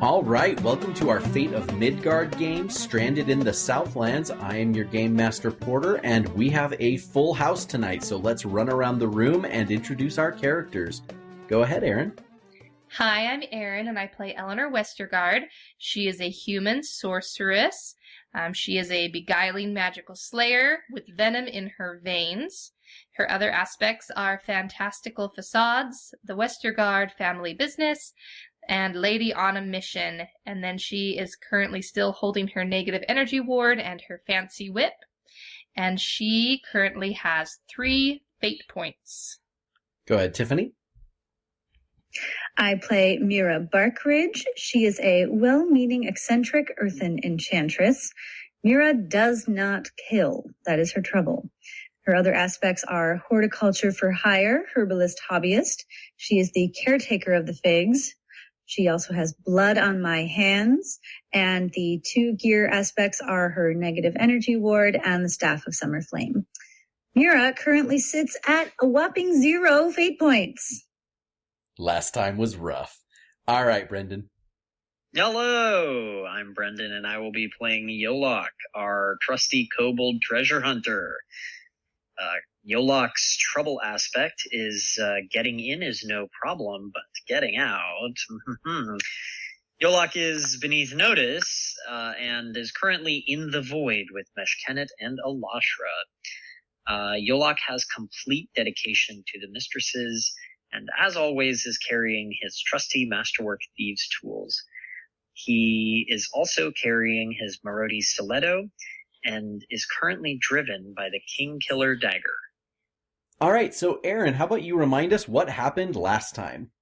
All right, welcome to our Fate of Midgard game, Stranded in the Southlands. I am your Game Master Porter, and we have a full house tonight, so let's run around the room and introduce our characters. Go ahead, Erin. Hi, I'm Erin, and I play Eleanor Westergaard. She is a human sorceress. She is a beguiling magical slayer with venom in her veins. Her other aspects are fantastical facades, the Westergaard family business, and Lady on a Mission, and then she is currently still holding her negative energy ward and her fancy whip, and she currently has 3 fate points. Go ahead, Tiffany. I play Mira Barkridge. She is a well-meaning, eccentric earthen enchantress. Mira does not kill. That is her trouble. Her other aspects are horticulture for hire, herbalist hobbyist. She is the caretaker of the figs. She also has blood on my hands, and the 2 gear aspects are her negative energy ward and the staff of summer flame. Mira currently sits at a whopping 0 fate points. Last time was rough. All right, Brendan. Hello, I'm Brendan, and I will be playing Yolok, our trusty kobold treasure hunter. Yolok's trouble aspect is getting in is no problem, but getting out. Yolok is beneath notice and is currently in the void with Meshkenet and Alashra. Yolok has complete dedication to the mistresses, and as always is carrying his trusty Masterwork Thieves tools. He is also carrying his Marodi stiletto and is currently driven by the King Killer dagger. All right, so Erin, how about you remind us what happened last time?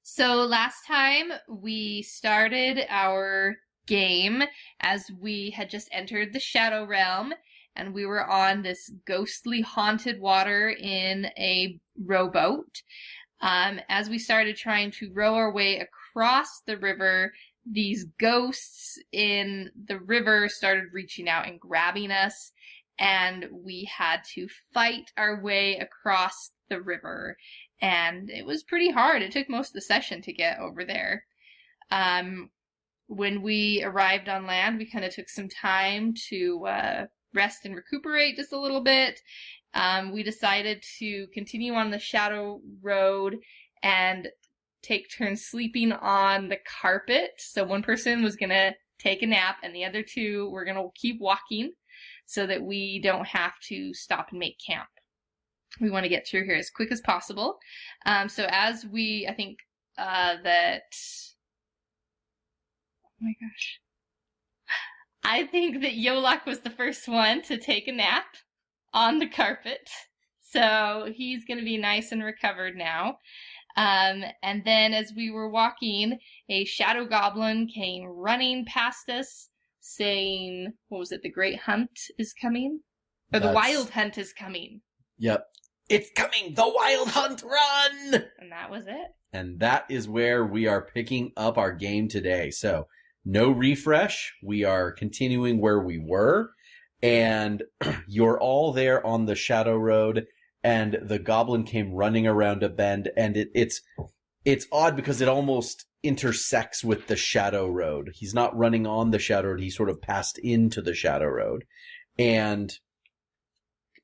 So last time we started our game as we had just entered the Shadow Realm, and we were on this ghostly haunted water in a rowboat. As we started trying to row our way across the river, these ghosts in the river started reaching out and grabbing us, and we had to fight our way across the river. And it was pretty hard. It took most of the session to get over there. When we arrived on land, we kind of took some time to rest and recuperate just a little bit. We decided to continue on the Shadow Road and take turns sleeping on the carpet. So one person was going to take a nap and the other 2 were going to keep walking so that we don't have to stop and make camp. We want to get through here as quick as possible. So as we, I think that, oh my gosh. I think that Yolok was the first one to take a nap on the carpet. So he's going to be nice and recovered now. And then as we were walking, a shadow goblin came running past us saying, what was it? The great hunt is coming? Or the wild hunt is coming. Yep. It's coming! The wild hunt, run! And that was it. And that is where we are picking up our game today. So, no refresh. We are continuing where we were. And you're all there on the Shadow Road, and the goblin came running around a bend, and it's odd because it almost intersects with the Shadow Road. He's not running on the Shadow Road, he sort of passed into the Shadow Road. And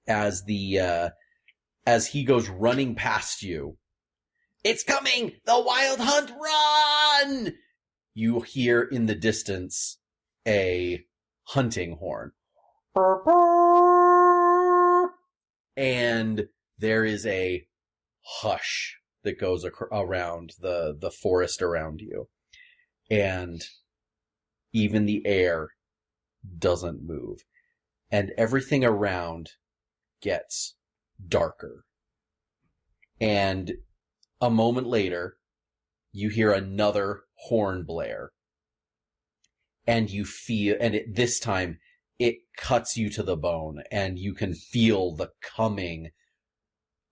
as he goes running past you, it's coming! The wild hunt, run! You hear in the distance a hunting horn. And there is a hush that goes around the forest around you. And even the air doesn't move. And everything around gets darker. And a moment later, you hear another horn blare. And you feel, and this time, it cuts you to the bone, and you can feel the coming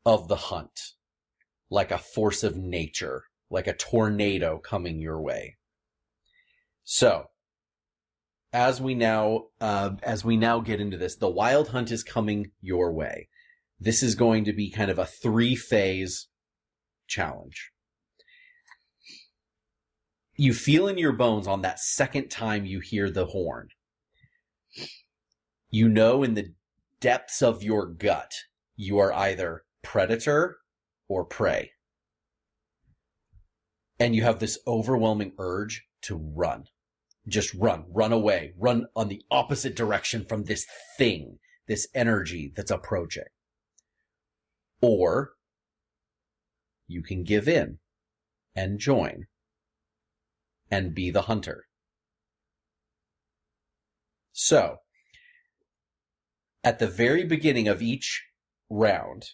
of the hunt, like a force of nature, like a tornado coming your way. So, as we now get into this, the wild hunt is coming your way. This is going to be kind of a 3-phase challenge. You feel in your bones on that second time you hear the horn. You know in the depths of your gut, you are either predator or prey. And you have this overwhelming urge to run. Just run away, run on the opposite direction from this thing, this energy that's approaching. Or you can give in and join and be the hunter. So, at the very beginning of each round,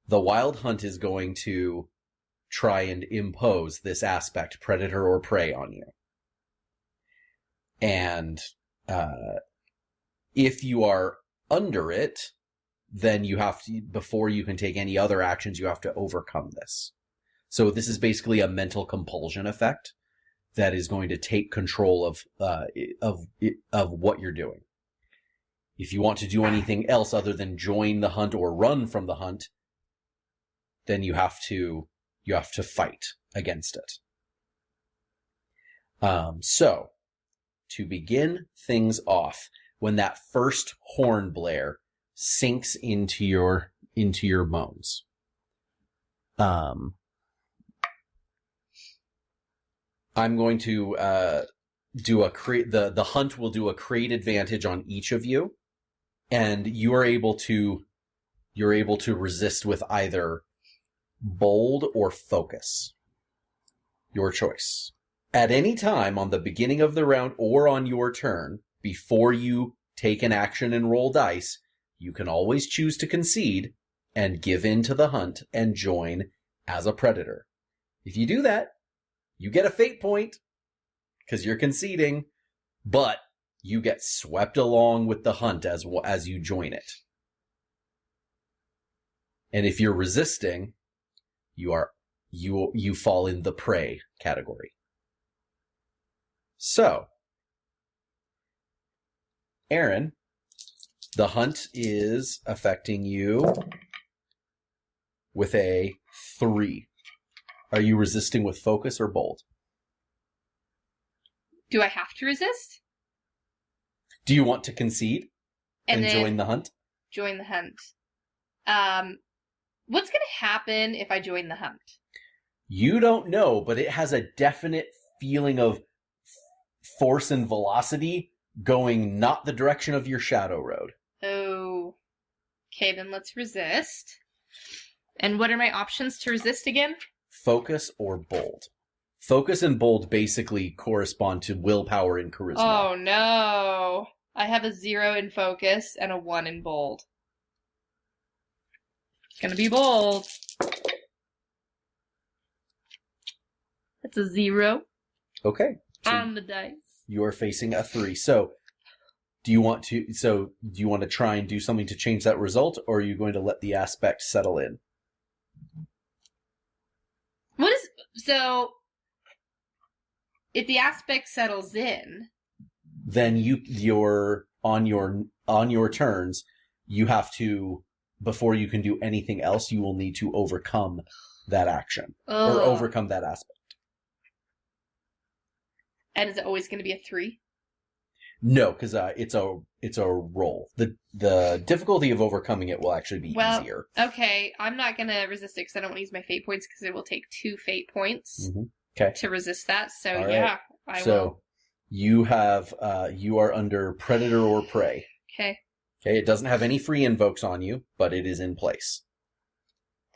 the wild hunt is going to try and impose this aspect, predator or prey, on you. And if you are under it, then you have to, before you can take any other actions, you have to overcome this. So this is basically a mental compulsion effect that is going to take control of what you're doing. If you want to do anything else other than join the hunt or run from the hunt, then you have to fight against it. So, to begin things off, when that first horn blare sinks into your bones, I'm going to do the hunt will do a create advantage on each of you, and you're able to resist with either bold or focus. Your choice. At any time on the beginning of the round or on your turn, before you take an action and roll dice, you can always choose to concede and give in to the hunt and join as a predator. If you do that, you get a fate point because you're conceding, but you get swept along with the hunt as you join it. And if you're resisting, you fall in the prey category. So, Aaron, the hunt is affecting you with a 3. Are you resisting with focus or bold? Do I have to resist? Do you want to concede and join the hunt? Join the hunt. What's going to happen if I join the hunt? You don't know, but it has a definite feeling of force and velocity going not the direction of your shadow road. Oh. Okay, then let's resist. And what are my options to resist again? Focus or bold. Focus and bold basically correspond to willpower and charisma. Oh no. I have a 0 in focus and a 1 in bold. It's gonna be bold. That's a 0. Okay. So on the dice. You are facing a 3. So do you want to try and do something to change that result, or are you going to let the aspect settle in? So if the aspect settles in, then you're on your turns, you have to, before you can do anything else, you will need to overcome that action or overcome that aspect. And is it always going to be a 3? No, because it's a roll. The difficulty of overcoming it will actually be easier. Okay, I'm not going to resist it because I don't want to use my fate points because it will take 2 fate points to resist that. So all yeah, right. I will. So you are under predator or prey. Okay. Okay, it doesn't have any free invokes on you, but it is in place.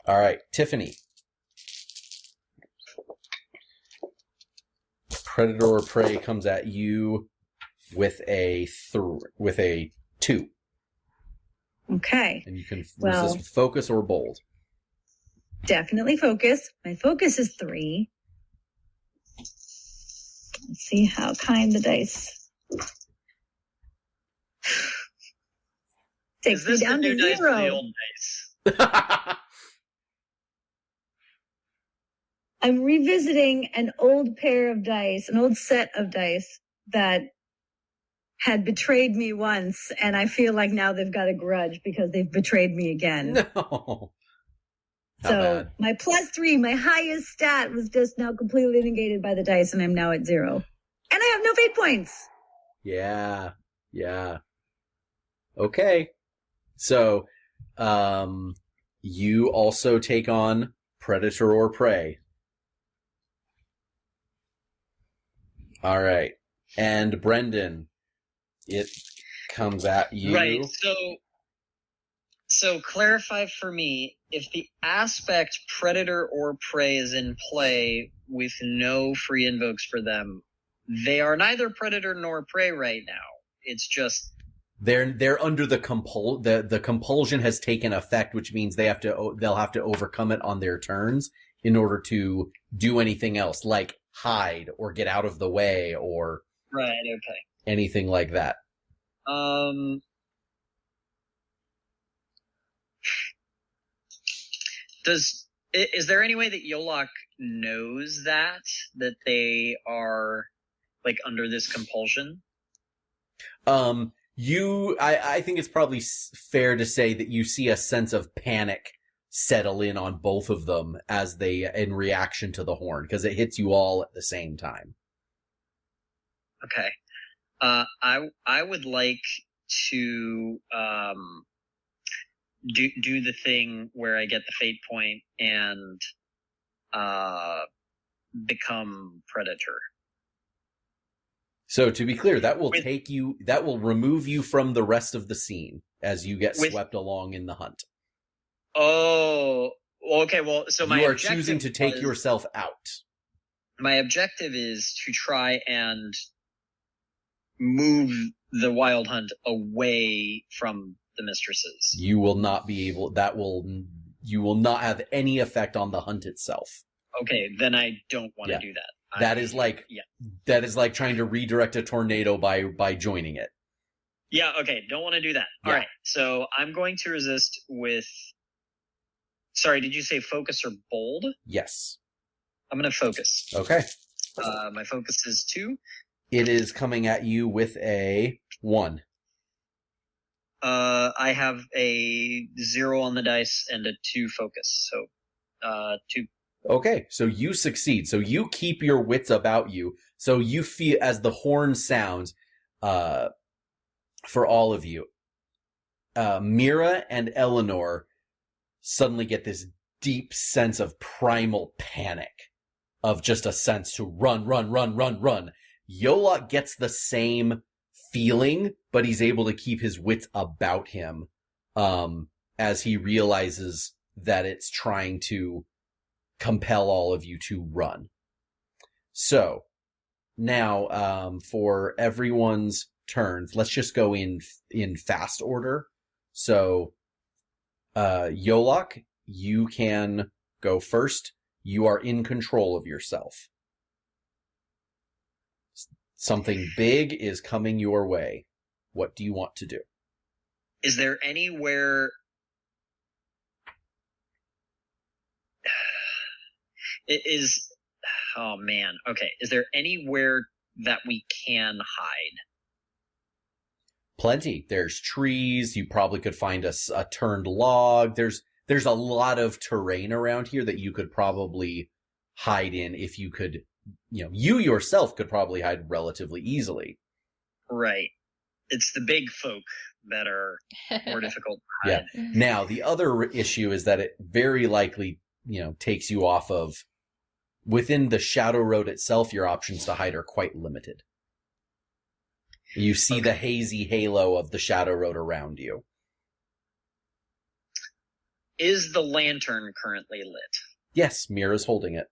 All right, Tiffany. Predator or prey comes at you with a 2. Okay. And you can resist with focus or bold. Definitely focus. My focus is 3. Let's see how kind the dice. Takes me down to 0. Dice or the old dice? I'm revisiting an old pair of dice, an old set of dice that had betrayed me once, and I feel like now they've got a grudge because they've betrayed me again. No. How So bad? my +3, my highest stat, was just now completely negated by the dice, and I'm now at 0. And I have no fate points. Yeah. Okay. So, you also take on predator or prey. All right. And Brendan, it comes at you. Right. So clarify for me, if the aspect predator or prey is in play with no free invokes for them, they are neither predator nor prey right now. It's just They're under the compulsion has taken effect, which means they'll have to overcome it on their turns in order to do anything else, like hide or get out of the way or right. Okay. anything like that. Is there any way that Yolok knows that they are like under this compulsion? I think it's probably fair to say that you see a sense of panic settle in on both of them as in reaction to the horn, because it hits you all at the same time. Okay. I would like to do the thing where I get the fate point and become predator. So to be clear, that will remove you from the rest of the scene as you get swept along in the hunt. Oh, okay. Well, so you are choosing to take yourself out. My objective is to try and move the wild hunt away from the mistresses. You will not be able. You will not have any effect on the hunt itself. Okay, then I don't want to do that. That is like trying to redirect a tornado by joining it. Yeah, okay, don't want to do that. All right, so I'm going to resist with... Sorry, did you say focus or bold? Yes. I'm going to focus. Okay. My focus is 2. It is coming at you with a 1. I have a 0 on the dice and a 2 focus, so 2. Okay, so you succeed. So you keep your wits about you. So you feel, as the horn sounds, for all of you, Mira and Eleanor suddenly get this deep sense of primal panic, of just a sense to run. Yolok gets the same feeling, but he's able to keep his wits about him, as he realizes that it's trying to compel all of you to run. So, now, for everyone's turns, let's just go in fast order. So, Yolok, you can go first. You are in control of yourself. Something big is coming your way. What do you want to do? Is there anywhere... Oh man, okay. Is there anywhere that we can hide? Plenty. There's trees. You probably could find a turned log. There's a lot of terrain around here that you could probably hide in if you could, you yourself could probably hide relatively easily. Right. It's the big folk that are more difficult to hide. Yeah. Now, the other issue is that it very likely, takes you off of, within the Shadow Road itself, your options to hide are quite limited. You see the hazy halo of the Shadow Road around you. Is the lantern currently lit? Yes, Mira's holding it.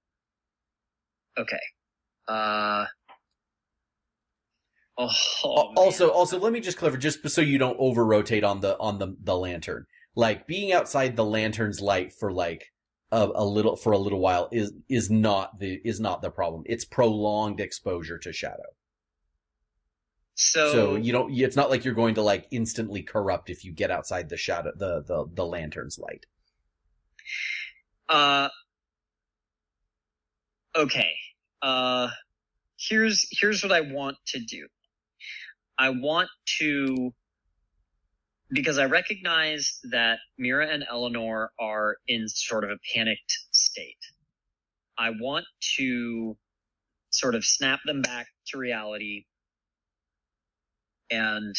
Okay. Also, let me just clarify, just so you don't over-rotate on the lantern. Like, being outside the lantern's light for a little while is not the problem. It's prolonged exposure to shadow. So it's not like you're going to instantly corrupt if you get outside the shadow, the lantern's light. Okay. Here's what I want to do. I want to because I recognize that Mira and Eleanor are in sort of a panicked state. I want to sort of snap them back to reality and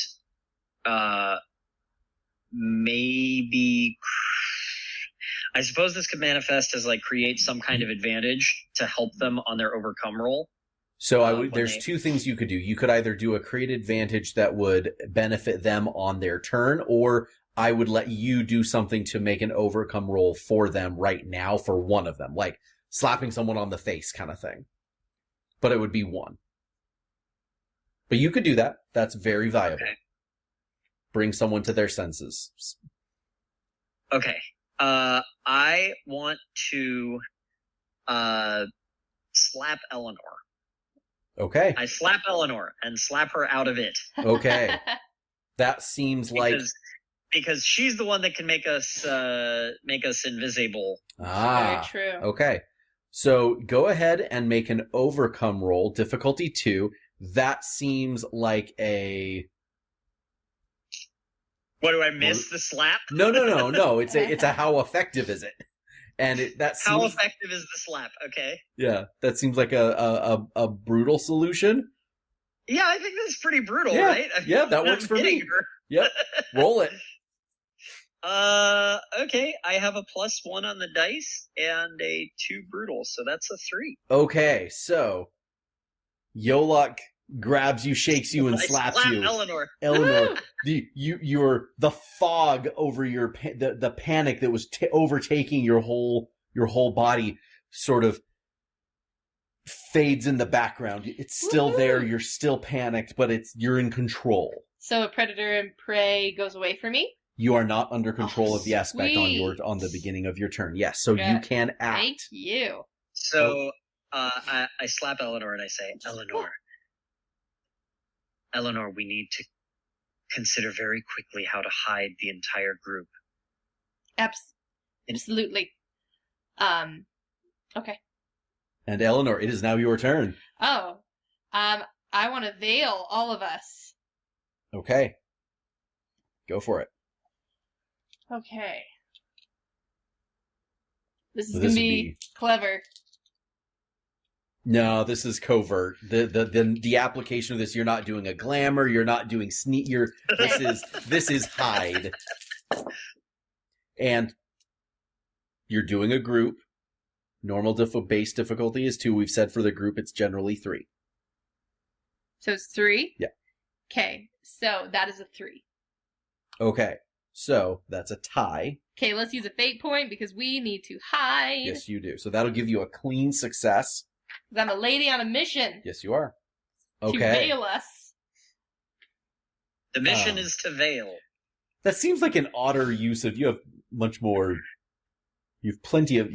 maybe, I suppose this could manifest as like create some kind of advantage to help them on their overcome roll. So there's two things you could do. You could either do a create advantage that would benefit them on their turn, or I would let you do something to make an overcome roll for them right now for one of them, like slapping someone on the face kind of thing. But it would be one. But you could do that. That's very viable. Okay. Bring someone to their senses. Okay. I want to slap Eleanor. Okay. I slap Eleanor and slap her out of it. Okay. That seems because she's the one that can make us invisible. Very true. Okay. So go ahead and make an overcome roll, difficulty 2. That seems like a... What, do I miss the slap? No. It's a how effective is it? And how effective is the slap? Okay. Yeah, that seems like a brutal solution. Yeah, I think that's pretty brutal, yeah, right? Yeah, that works for me. Yep. Roll it. Okay. I have a +1 on the dice and a 2 brutal, so that's a 3. Okay, so Yolok grabs you, shakes you, and slaps you. Eleanor, the fog over the panic that was overtaking your whole body sort of fades in the background. It's still there. You're still panicked, but you're in control. So a predator and prey goes away from me? You are not under control of the aspect sweet. on the beginning of your turn. Yes, so you can act. Thank you. So I slap Eleanor and I say, Eleanor, we need to consider very quickly how to hide the entire group. Absolutely. Okay. And Eleanor, it is now your turn. Oh, I want to veil all of us. Okay. Go for it. Okay. This is going to be clever. No, this is covert. The application of this, you're not doing a glamour, you're not doing sneak, this is hide. And you're doing a group. Normal base difficulty is 2. We've said for the group it's generally 3. So it's 3? Yeah. Okay, so that is a 3. Okay, so that's a tie. Okay, let's use a fate point because we need to hide. Yes, you do. So that'll give you a clean success. Because I'm a lady on a mission. Yes, you are. Okay. To veil us. The mission is to veil. That seems like an odder use of... You have much more... You have plenty of...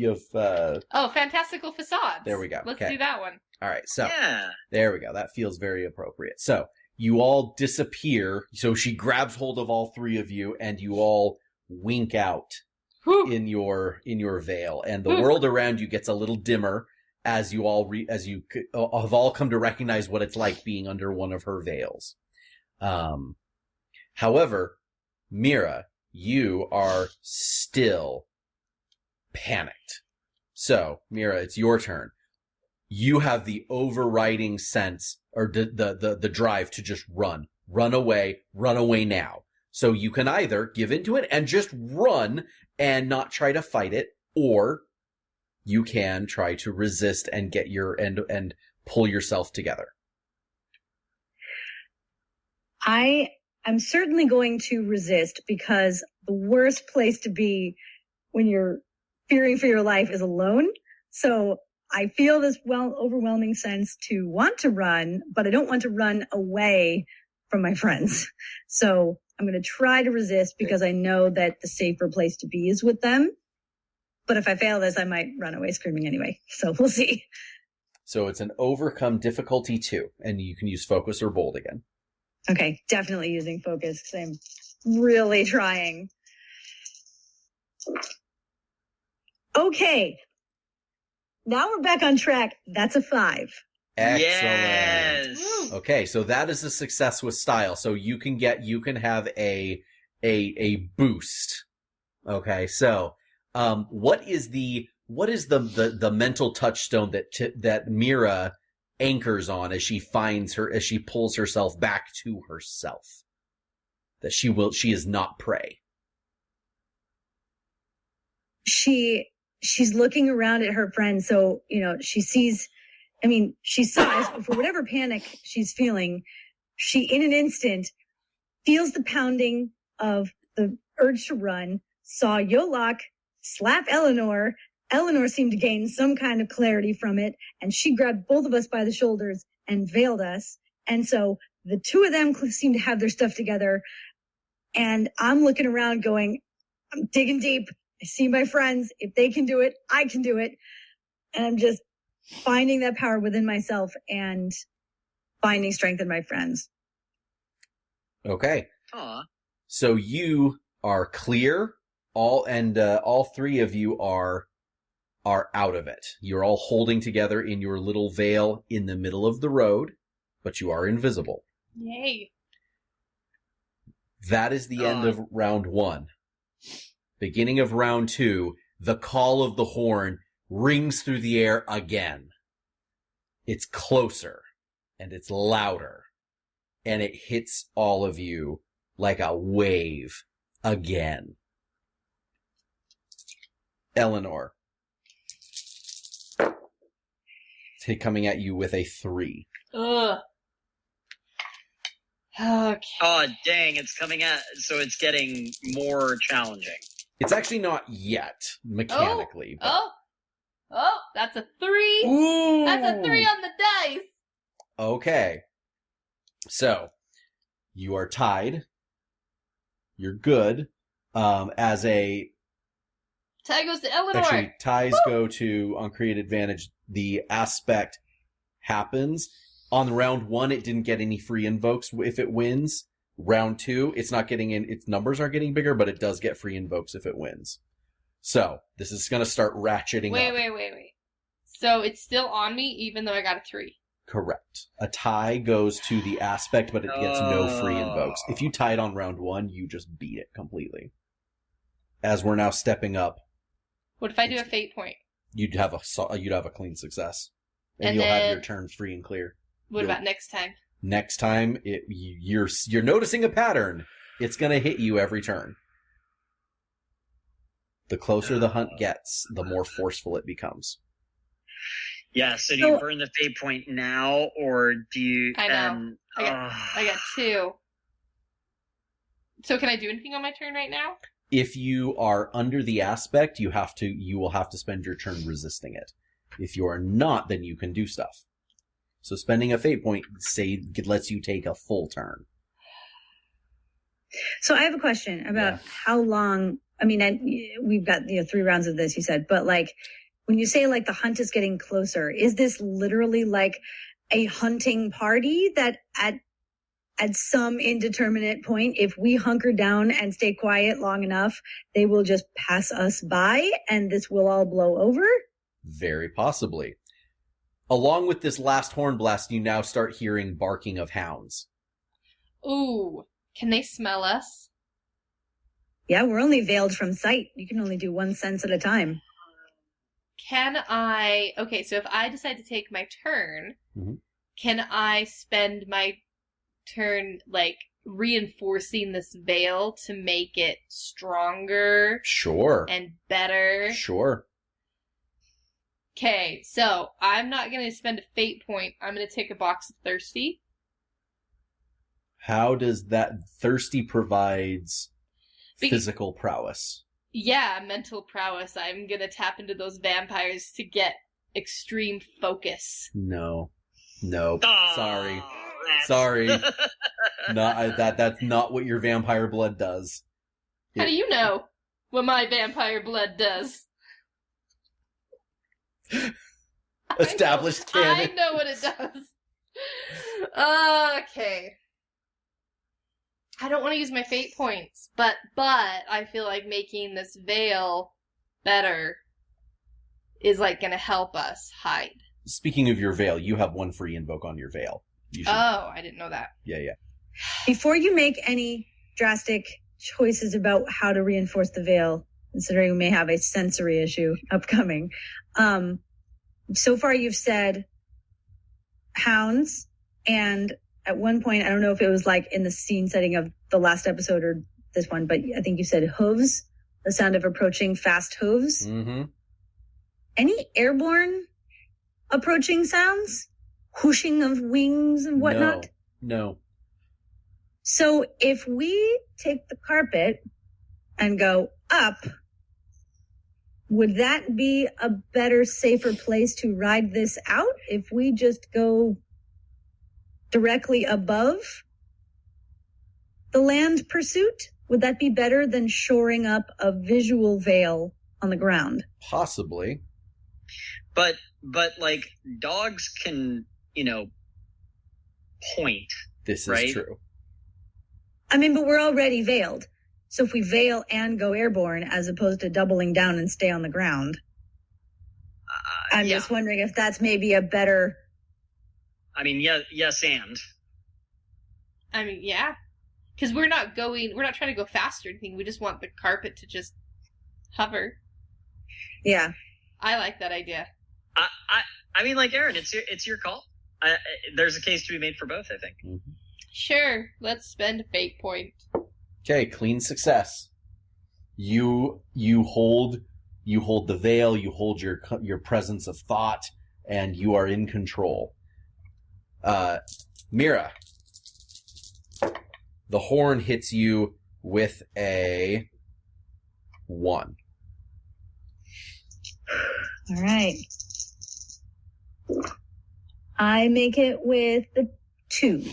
fantastical facades. There we go. Let's Okay. do that one. All right, so... Yeah. There we go. That feels very appropriate. So, you all disappear. So she grabs hold of all 3 of you, and you all wink out in your veil. And the world around you gets a little dimmer as you all have all come to recognize what it's like being under one of her veils. However, Mira, you are still panicked. So, Mira, it's your turn. You have the overriding sense or the drive to just run away now. So you can either give into it and just run and not try to fight it, or you can try to resist and get and pull yourself together. I'm certainly going to resist, because the worst place to be when you're fearing for your life is alone. So I feel this overwhelming sense to want to run, but I don't want to run away from my friends. So I'm going to try to resist because I know that the safer place to be is with them. But if I fail this, I might run away screaming anyway. So we'll see. So it's an overcome difficulty 2, and you can use focus or bold again. Okay, definitely using focus because I'm really trying. Okay. Now we're back on track. That's a 5. Excellent. Yes. Okay, so that is a success with style. So you can have a a boost. Okay, so what is the mental touchstone that Mira anchors on as she pulls herself back to herself? That she is not prey. She's looking around at her friends, so she sees. I mean, she saw for whatever panic she's feeling, she in an instant feels the pounding of the urge to run. Saw Yolok slap Eleanor. Eleanor seemed to gain some kind of clarity from it, and she grabbed both of us by the shoulders and veiled us. And so the two of them seem to have their stuff together. And I'm looking around going, I'm digging deep. I see my friends. If they can do it, I can do it. And I'm just finding that power within myself and finding strength in my friends. Okay. Aw. So you are clear. All three of you are out of it. You're all holding together in your little veil in the middle of the road, but you are invisible. Yay. That is the end of round 1. Beginning of round 2, the call of the horn rings through the air again. It's closer, and it's louder, and it hits all of you like a wave again. Eleanor. Coming at you with a 3. Ugh. Okay. Oh, dang, it's coming at, so it's getting more challenging. It's actually not yet, mechanically. Oh, that's a 3. Ooh. That's a 3 on the dice. Okay. So, you are tied. You're good. As a... Tie goes to Eleanor. Actually, ties go to uncreate advantage. The aspect happens. On round 1, it didn't get any free invokes if it wins. Round 2, it's not getting in, its numbers aren't getting bigger, but it does get free invokes if it wins. So, this is going to start ratcheting up. Wait. So it's still on me even though I got a 3. Correct. A tie goes to the aspect, but it gets no free invokes. If you tied on round 1, you just beat it completely. As we're now stepping up. What if I do a fate point? You'd have a clean success. And And you'll have then- your turn free and clear. What about next time? Next time, you're noticing a pattern. It's going to hit you every turn. The closer the hunt gets, the more forceful it becomes. Yeah, so do you burn the fate point now, or do you... I know. I got 2. So can I do anything on my turn right now? If you are under the aspect, you will have to spend your turn resisting it. If you are not, then you can do stuff. So spending a fate point, lets you take a full turn. So I have a question about how long. I mean, we've got 3 rounds of this, you said, but like when you say like the hunt is getting closer, is this literally like a hunting party that at some indeterminate point, if we hunker down and stay quiet long enough, they will just pass us by and this will all blow over? Very possibly. Along with this last horn blast, you now start hearing barking of hounds. Ooh, can they smell us? Yeah, we're only veiled from sight. You can only do 1 sense at a time. Okay, so if I decide to take my turn, can I spend my turn, like, reinforcing this veil to make it stronger? Sure. And better? Sure. Okay, so I'm not going to spend a fate point. I'm going to take a box of Thirsty. How does that... Thirsty provides physical prowess. Yeah, mental prowess. I'm going to tap into those vampires to get extreme focus. No. Oh, Sorry. That's not what your vampire blood does. How do you know what my vampire blood does? Established canon. I know what it does. Okay. I don't want to use my fate points, but I feel like making this veil better is like going to help us hide. Speaking of your veil, you have 1 free invoke on your veil. Oh, I didn't know that. Yeah. Before you make any drastic choices about how to reinforce the veil, considering we may have a sensory issue upcoming. So far you've said hounds, and at one point, I don't know if it was like in the scene setting of the last episode or this one, but I think you said hooves, the sound of approaching fast hooves. Mm-hmm. Any airborne approaching sounds? Whooshing of wings and whatnot? No. So if we take the carpet and go up, would that be a better, safer place to ride this out if we just go directly above the land pursuit? Would that be better than shoring up a visual veil on the ground? Possibly. But like dogs can, point. This is right? true. I mean, but we're already veiled. So if we veil and go airborne as opposed to doubling down and stay on the ground, I'm just wondering if that's maybe a better... I mean, yes, and. I mean, yeah. Because we're not trying to go fast or anything. We just want the carpet to just hover. Yeah. I like that idea. I mean, like, Aaron, it's your call. There's a case to be made for both, I think. Mm-hmm. Sure. Let's spend a fate point. Okay, clean success. You hold the veil, you hold your presence of thought, and you are in control. Mira, the horn hits you with a 1. All right. I make it with the 2.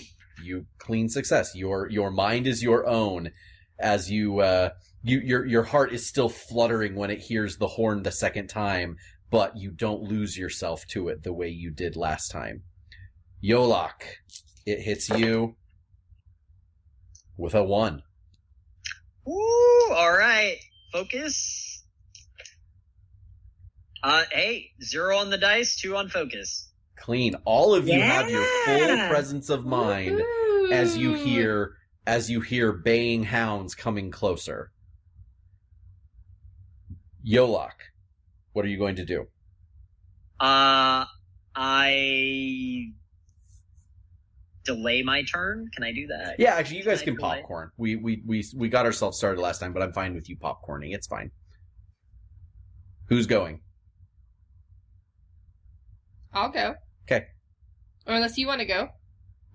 You clean success. Your mind is your own, as your heart is still fluttering when it hears the horn the second time, but you don't lose yourself to it the way you did last time. Yolok, it hits you with a 1. Ooh, all right. Focus. Hey, 0 on the dice, 2 on focus. Clean. All of you have your full presence of mind. Woo-hoo! as you hear baying hounds coming closer. Yolok, what are you going to do? I delay my turn. Can I do that? Yeah, actually, you guys can delay? popcorn. We got ourselves started last time, but I'm fine with you popcorning. It's fine. Who's going? I'll go. Okay. Or unless you want to go,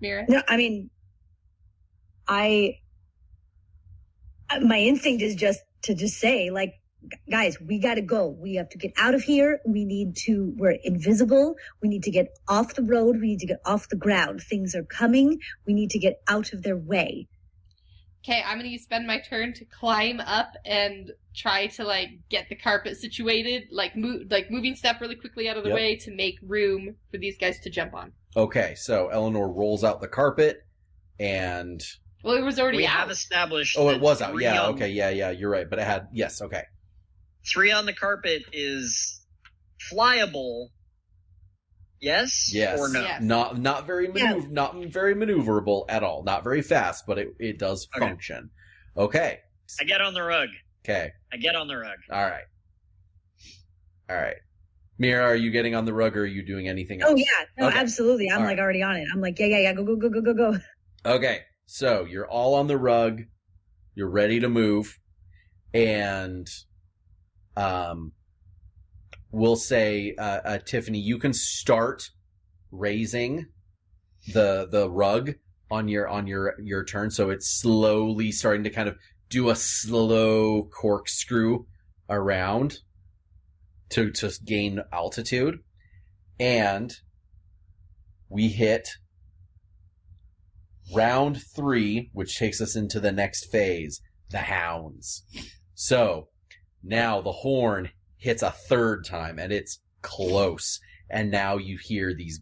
Mira. No, I mean, my instinct is just to say, like, guys, we gotta go. We have to get out of here. We're invisible. We need to get off the road. We need to get off the ground. Things are coming. We need to get out of their way. Okay, I'm going to spend my turn to climb up and try to, get the carpet situated, moving stuff really quickly out of the Yep. way to make room for these guys to jump on. Okay, so Eleanor rolls out the carpet, and... Well, it was already We out. have established. Oh, that it was out. 3 Yeah, on- okay, yeah, you're right. But it had... Yes, okay. 3 on the carpet is flyable. Yes? Yes. Or no? Yes. Not very maneuverable at all. Not very fast, but it does Okay. function. Okay. I get on the rug. Okay. I get on the rug. All right. Mira, are you getting on the rug, or are you doing anything else? Oh yeah, no, Okay. absolutely. I'm All right. already on it. I'm like, yeah, go. Okay, so you're all on the rug. You're ready to move, and we'll say, Tiffany, you can start raising the rug on your turn. So it's slowly starting to kind of do a slow corkscrew around to gain altitude, and we hit round 3, which takes us into the next phase, the hounds. So now the horn hits a 3rd time, and it's close. And now you hear these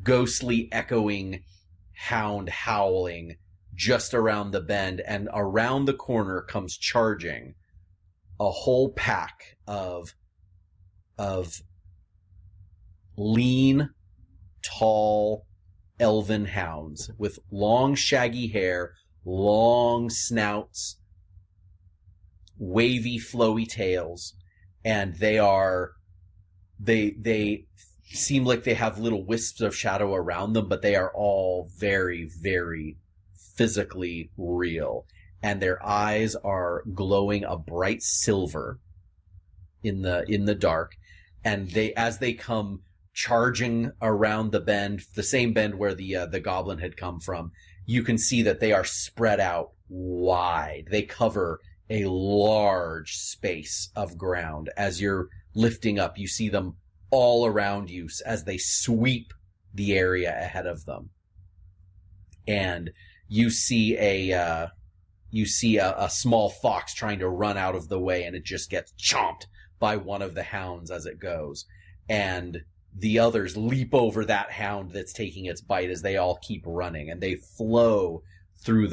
ghostly echoing hound howling just around the bend, and around the corner comes charging a whole pack of lean, tall, elven hounds with long, shaggy hair, long snouts, wavy, flowy tails, and they seem like they have little wisps of shadow around them, but they are all very, very physically real. And their eyes are glowing a bright silver in the dark. And as they come charging around the bend, the same bend where the goblin had come from, you can see that they are spread out wide. They cover a large space of ground. As you're lifting up, you see them all around you as they sweep the area ahead of them. And you see a small fox trying to run out of the way, and it just gets chomped by one of the hounds as it goes. And the others leap over that hound that's taking its bite as they all keep running, and they flow through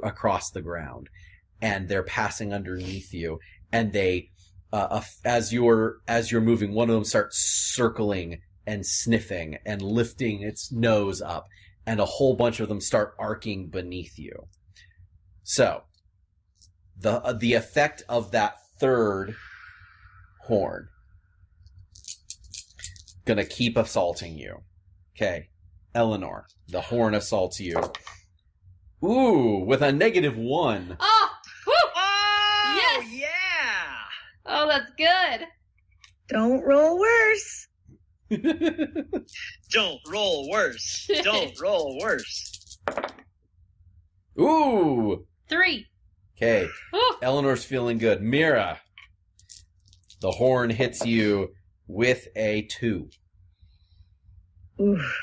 across the ground, and they're passing underneath you. And they, as you're moving, one of them starts circling and sniffing and lifting its nose up, and a whole bunch of them start arcing beneath you. So, the effect of that third horn, gonna keep assaulting you. Okay, Eleanor, the horn assaults you. Ooh, with a -1. Oh! Woo! Oh, Yes! yeah! Oh, that's good. Don't roll worse. Don't roll worse. Don't roll worse. Ooh! 3. Okay, Woo! Eleanor's feeling good. Mira, the horn hits you with a 2. Oof.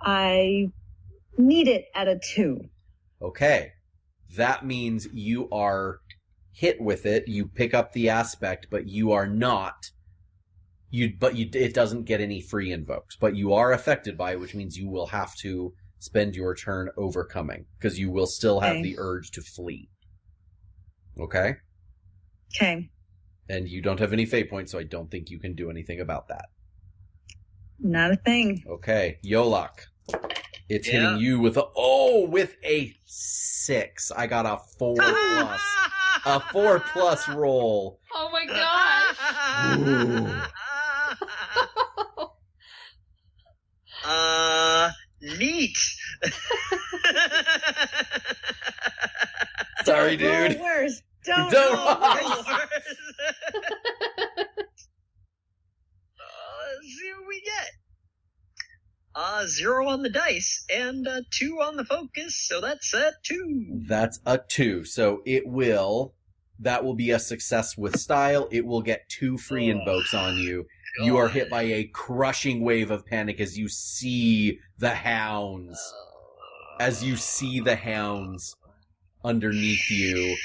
I need it at a 2. Okay, that means you are hit with it. You pick up the aspect, but you are not. It doesn't get any free invokes, but you are affected by it, which means you will have to spend your turn overcoming, because you will still have Okay. the urge to flee. Okay? Okay. And you don't have any fate points, so I don't think you can do anything about that. Not a thing. Okay, Yolak. It's Yeah. hitting you with a 6. I got a 4 plus. A 4 plus roll. Oh my gosh. Neat. Sorry, Don't dude. roll worse. Don't, Don't roll roll worse. Let's see what we get. 0 on the dice and 2 on the focus, so that's a 2. That's a 2. So that will be a success with style. It will get 2 free invokes on you. You are hit by a crushing wave of panic as you see the hounds. As you see the hounds underneath you,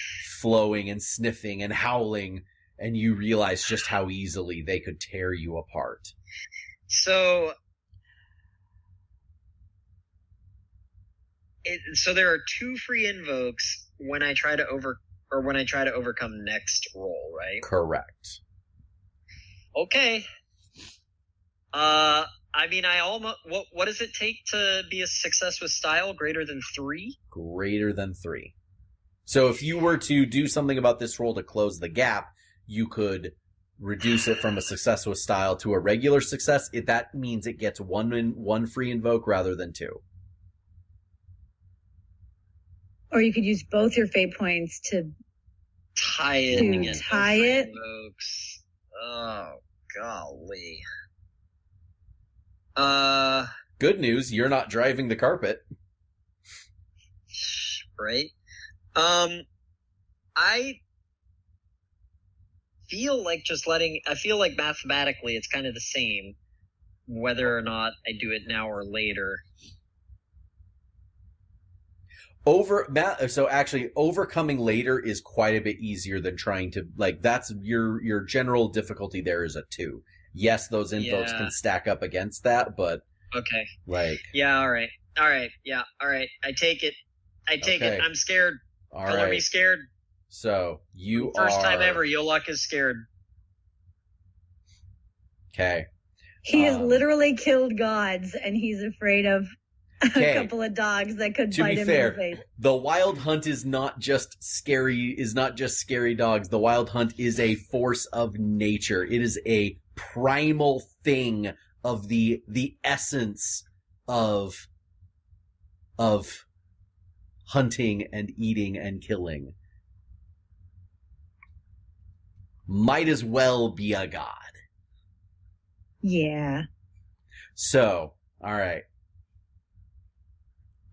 flowing and sniffing and howling, and you realize just how easily they could tear you apart. So there are 2 free invokes when I try to overcome next roll, right? Correct. Okay. I mean, I almost. What does it take to be a success with style? Greater than 3? Greater than 3. So if you were to do something about this roll to close the gap, you could reduce it from a success with style to a regular success. That means it gets one free invoke rather than 2. Or you could use both your fate points to Tie it. To again. tie No free it? invokes. Oh golly. Good news, you're not driving the carpet. Right. I feel like I feel like mathematically it's kind of the same, whether or not I do it now or later. So actually, overcoming later is quite a bit easier than trying to, that's your general difficulty there is a 2. Yes, those invokes Yeah. can stack up against that, but Okay. yeah, All right. Yeah. All right. I take it. Okay. I'm scared. all Color me right. scared. So First time ever. Yolak is scared. Okay. He has literally killed gods, and he's afraid of a couple of dogs that could bite him in the face. The Wild Hunt is not just scary dogs. The Wild Hunt is a force of nature. It is a primal thing of the essence of hunting and eating and killing. Might as well be a god. Yeah. So, all right.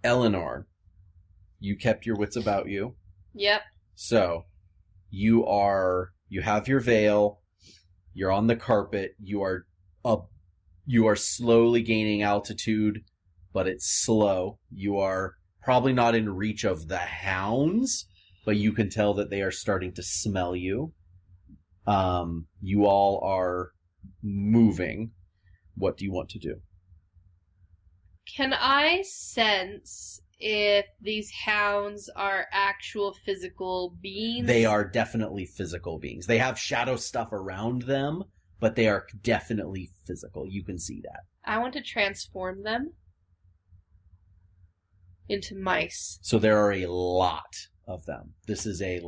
Eleanor, you kept your wits about you. Yep. So, you have your veil, you're on the carpet, you are slowly gaining altitude, but it's slow. You are probably not in reach of the hounds, but you can tell that they are starting to smell you. You all are moving. What do you want to do? Can I sense if these hounds are actual physical beings? They are definitely physical beings. They have shadow stuff around them, but they are definitely physical. You can see that. I want to transform them into mice. So there are a lot of them. This is a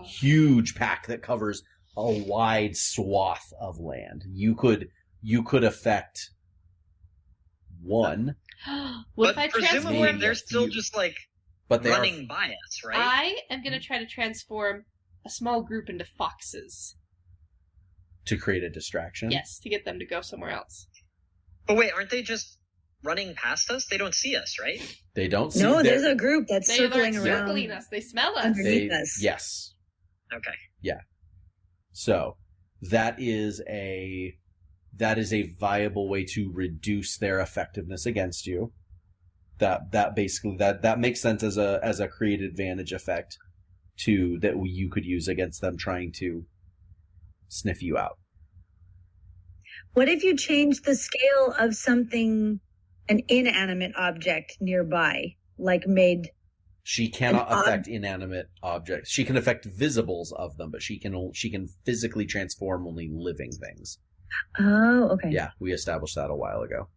huge pack that covers a wide swath of land. You could affect one. What but if I presumably transform? they're still just running by us, right? I am going to try to transform a small group into foxes. To create a distraction? Yes, to get them to go somewhere else. But wait, aren't they just running past us? They don't see us, right? They don't see. No, there's a group that's They circling aren't around. circling us. They smell us. Underneath us. Yes. Okay. Yeah. So that is a viable way to reduce their effectiveness against you. That basically that makes sense as a created advantage effect that you could use against them trying to sniff you out. What if you change the scale of something, an inanimate object nearby, like made? She cannot affect inanimate objects. She can affect visibles of them, but she can physically transform only living things. Oh, okay. Yeah, we established that a while ago.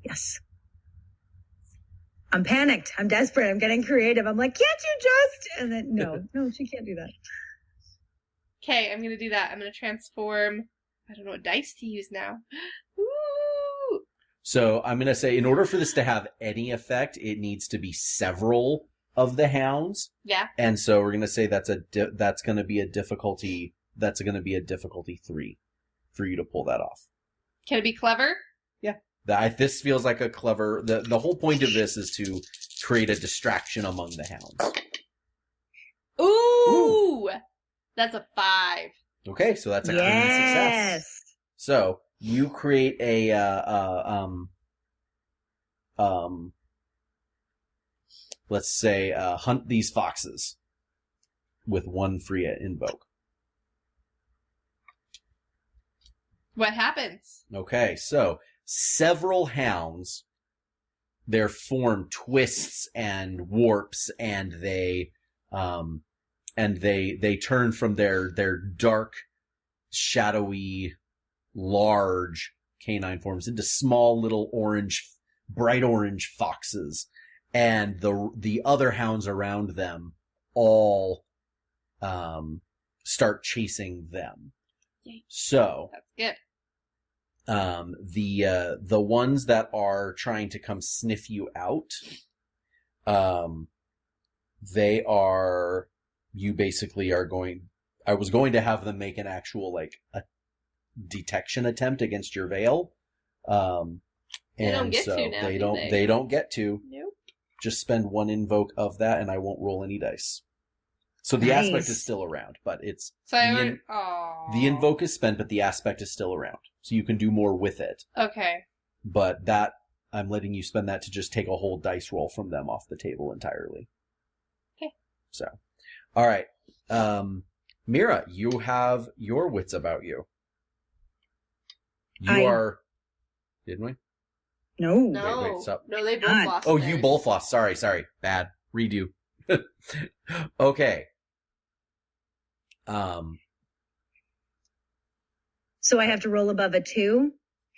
Yes. I'm panicked. I'm desperate. I'm getting creative. I'm like, can't you just? And then, no, she can't do that. Okay, I'm going to do that. I'm going to transform. I don't know what dice to use now. Ooh! So I'm going to say, in order for this to have any effect, it needs to be several of the hounds. Yeah. And so we're going to say that's going to be a difficulty. That's going to be a difficulty 3 for you to pull that off. Can it be clever? Yeah. This feels like a clever. The whole point of this is to create a distraction among the hounds. Ooh! That's a 5. Okay, so that's a clean success. So you create a let's say hunt these foxes with 1 free invoke. What happens? Okay, so several hounds, their form twists and warps, and they turn from their dark, shadowy, large canine forms into small little bright orange foxes, and the other hounds around them all start chasing them. Yay. So that's good. The ones that are trying to come sniff you out, they are. You basically are going. I was going to have them make an actual a detection attempt against your veil. They don't get to now, they do don't. they? They don't get to. Nope. Just spend 1 invoke of that, and I won't roll any dice. So the aspect is still around, but it's So the invoke is spent, but the aspect is still around. So you can do more with it. Okay. But that I'm letting you spend that to just take a whole dice roll from them off the table entirely. Okay. So, all right. Mira, you have your wits about you. Didn't we? No. No. so- No, they both God. lost. Oh, you theirs. both lost. Sorry. Bad. Redo. Okay. So I have to roll above a 2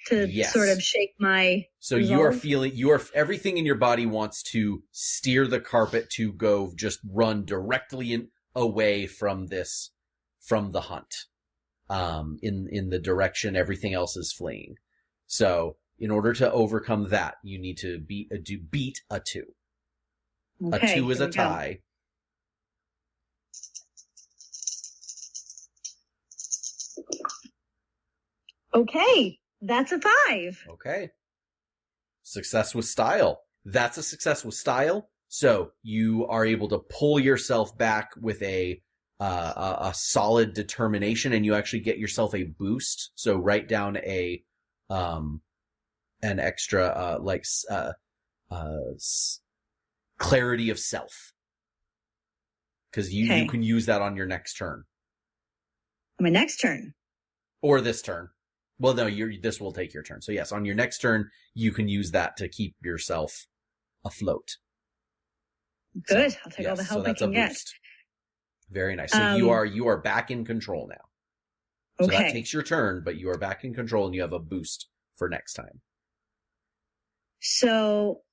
to Yes. sort of shake my So you are resolve? feeling, everything in your body wants to steer the carpet to go just run directly away from the hunt, in the direction everything else is fleeing. So in order to overcome that, you need to beat a 2. Okay, A 2 is here a we go. tie. Okay, that's a 5. Okay. Success with style. That's a success with style. So you are able to pull yourself back with a solid determination, and you actually get yourself a boost. So write down an extra, clarity of self. Cause you Okay. can use that on your next turn. My next turn. Or this turn. Well, no, this will take your turn. So yes, on your next turn, you can use that to keep yourself afloat. Good. So, I'll take all the yes, help so that's I can a get. boost. Very nice. So you are back in control now. So Okay. that takes your turn, but you are back in control and you have a boost for next time. So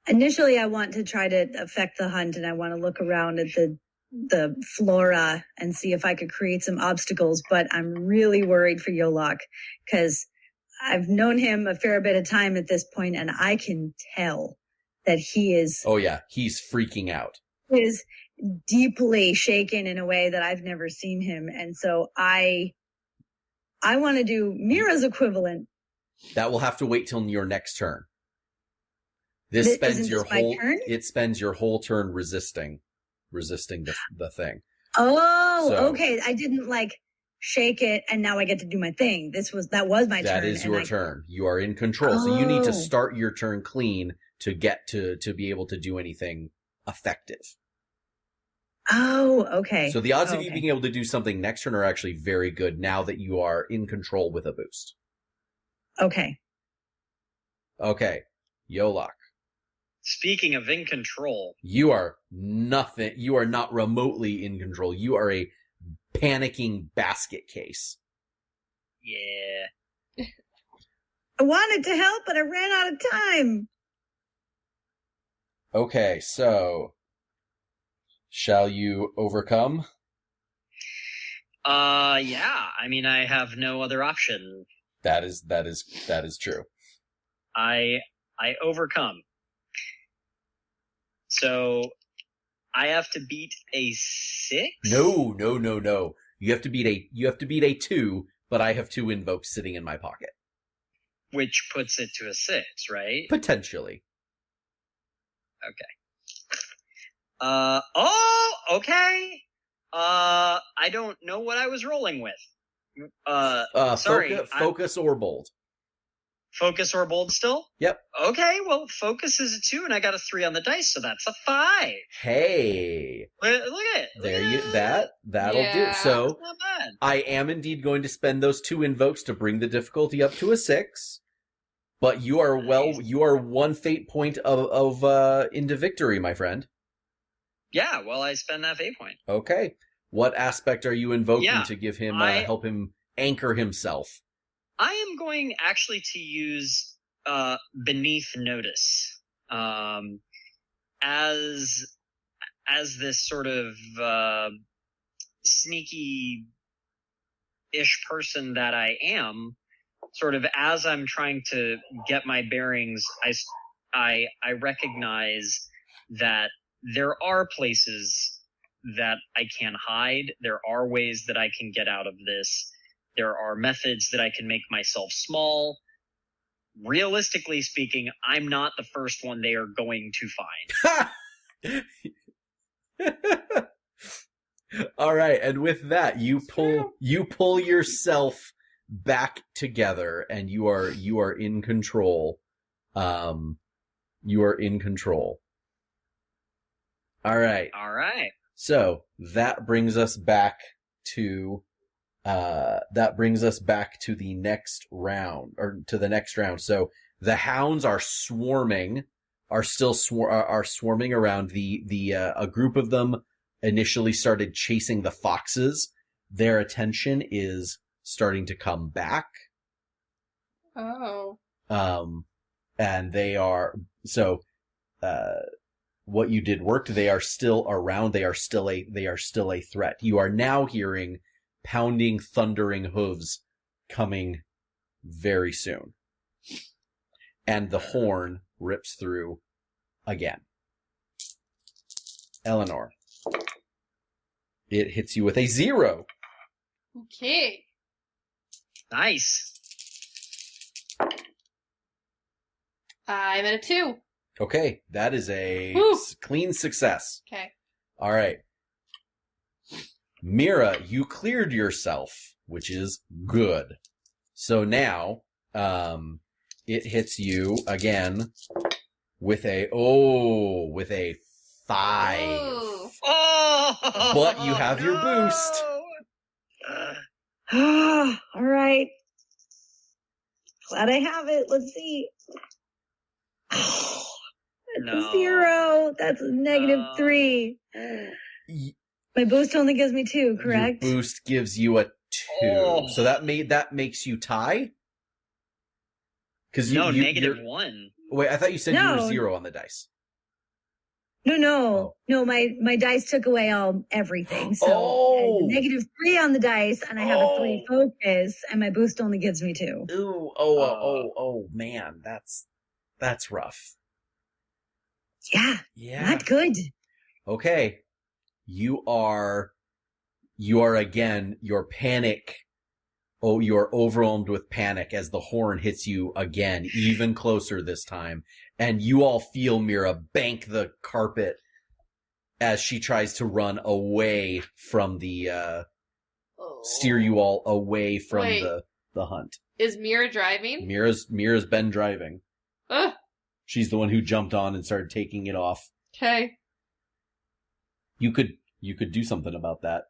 initially I want to try to affect the hunt, and I want to look around at the flora and see if I could create some obstacles, but I'm really worried for Yolok because I've known him a fair bit of time at this point, and I can tell that he is Oh yeah, he's freaking out. is deeply shaken in a way that I've never seen him. And so I want to do Mira's equivalent. That will have to wait till your next turn. This spends Isn't your this my whole turn? It spends your whole turn resisting the thing. Oh, So- okay. I didn't shake it and now I get to do my thing. That was my turn. That is your turn. You are in control. So you need to start your turn clean to get to be able to do anything effective. Oh, okay. So the odds of you Okay. being able to do something next turn are actually very good now that you are in control with a boost. Okay. Okay. Yolok. Speaking of in control, You are not remotely in control. You are a panicking basket case. yeah. I wanted to help, but I ran out of time. Okay, so shall you overcome? Yeah. I mean, I have no other option. That is true. I overcome. So I have to beat a 6? No. You have to beat a 2, but I have 2 invokes sitting in my pocket. Which puts it to a 6, right? Potentially. Okay. I don't know what I was rolling with. Sorry. Focus or bold. Focus or bold still? Yep. Okay, well, focus is a 2 and I got a 3 on the dice, so that's a 5. Hey. Look at it. That'll do. Yeah. So That's not bad. I am indeed going to spend those 2 invokes to bring the difficulty up to a 6. But you are one fate point of into victory, my friend. Yeah, well, I spend that fate point. Okay. What aspect are you invoking Yeah, to give him I- help him anchor himself? I am going actually to use Beneath Notice as this sort of sneaky-ish person that I am. Sort of as I'm trying to get my bearings, I recognize that there are places that I can hide. There are ways that I can get out of this. There are methods that I can make myself small. Realistically speaking, I'm not the first one they are going to find. All right, and with that, you pull yourself back together, and you are in control. You are in control. All right. All right. So that brings us back to the next round, or to the next round. So the hounds are swarming around a group of them initially started chasing the foxes, their attention is starting to come back. Oh. And they are, so, what you did worked. They are still around. They are still a threat. You are now hearing pounding, thundering hooves coming very soon. And the horn rips through again. Eleanor. It hits you with a 0. Okay. Nice. I'm at a 2. Okay, that is a clean success. Okay. All right. Mira, you cleared yourself, which is good. So now, it hits you again with a 5. Ooh. Oh! But you have your boost. All right. Glad I have it. Let's see. That's No. a 0. That's a -3. My boost only gives me 2, correct? Your boost gives you a 2. Oh. So that makes you tie? Because No, you're- -1. Wait, I thought you said you No. were 0 on the dice. No. My dice took away everything. So Oh. I have a -3 on the dice, and I have a 3 focus, and my boost only gives me 2. Ooh, man, that's rough. Yeah, Yeah. not good. Okay. You are again, your panic. Oh, you are overwhelmed with panic as the horn hits you again, even closer this time. And you all feel Mira bank the carpet as she tries to run away from the, steer you all away from Wait. the hunt. Is Mira driving? Mira's been driving. Ugh. She's the one who jumped on and started taking it off. Okay. You could do something about that.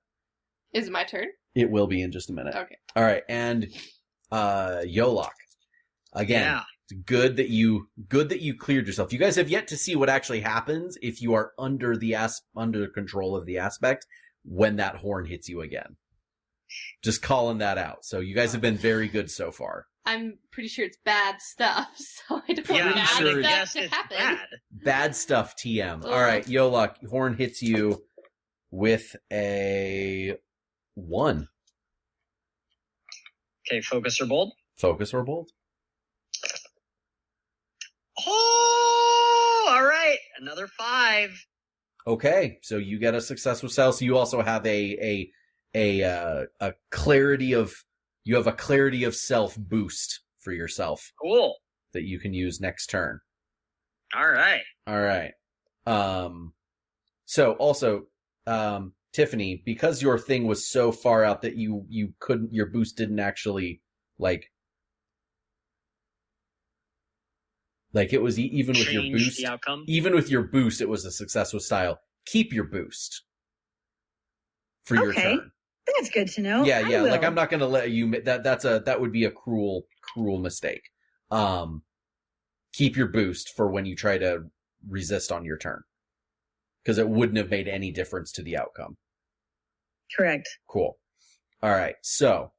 Is it my turn? It will be in just a minute. Okay. All right, and Yolok. Again, Yeah. it's good that you cleared yourself. You guys have yet to see what actually happens if you are under control of the aspect when that horn hits you again. Just calling that out. So you guys have been very good so far. I'm pretty sure it's bad stuff, so I don't Yeah, want I'm bad sure stuff yes, to it's happen. bad. Bad stuff, TM. Ugh. All right, Yolok, horn hits you with a 1. Okay, focus or bold? Focus or bold? Oh, all right. Another 5. Okay, so you get a successful sell. So you also have a clarity of self boost for yourself Cool. that you can use next turn. All right. All right. So also, Tiffany, because your thing was so far out that you couldn't, your boost didn't actually like it was even with your Change boost. the outcome. Even with your boost, it was a successful style. Keep your boost for your Okay. turn. That's good to know. Yeah, I yeah. will. Like I'm not gonna let you. That would be a cruel mistake. Keep your boost for when you try to resist on your turn, because it wouldn't have made any difference to the outcome. Correct. Cool. All right. So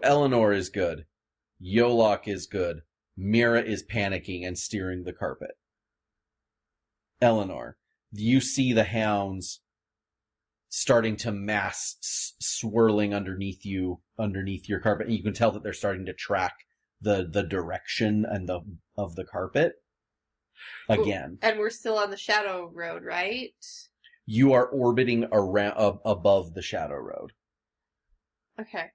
Eleanor is good. Yolok is good. Mira is panicking and steering the carpet. Eleanor, you see the hounds starting to mass swirling underneath your carpet, and you can tell that they're starting to track the direction of the carpet again. And we're still on the Shadow Road, right? You are orbiting around above the Shadow Road. Okay.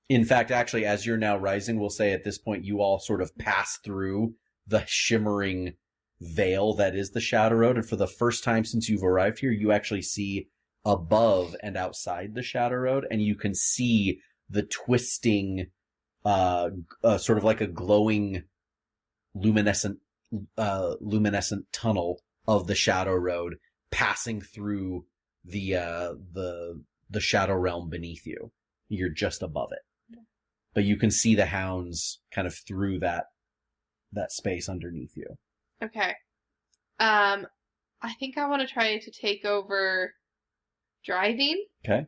In fact, actually, as you're now rising, we'll say at this point you all sort of pass through the shimmering veil that is the Shadow Road, and for the first time since you've arrived here, you actually see above and outside the Shadow Road, and you can see the twisting, sort of like a glowing, luminescent tunnel of the Shadow Road passing through the Shadow Realm beneath you. You're just above it. But you can see the hounds kind of through that space underneath you. Okay. I think I want to try to take over driving. Okay.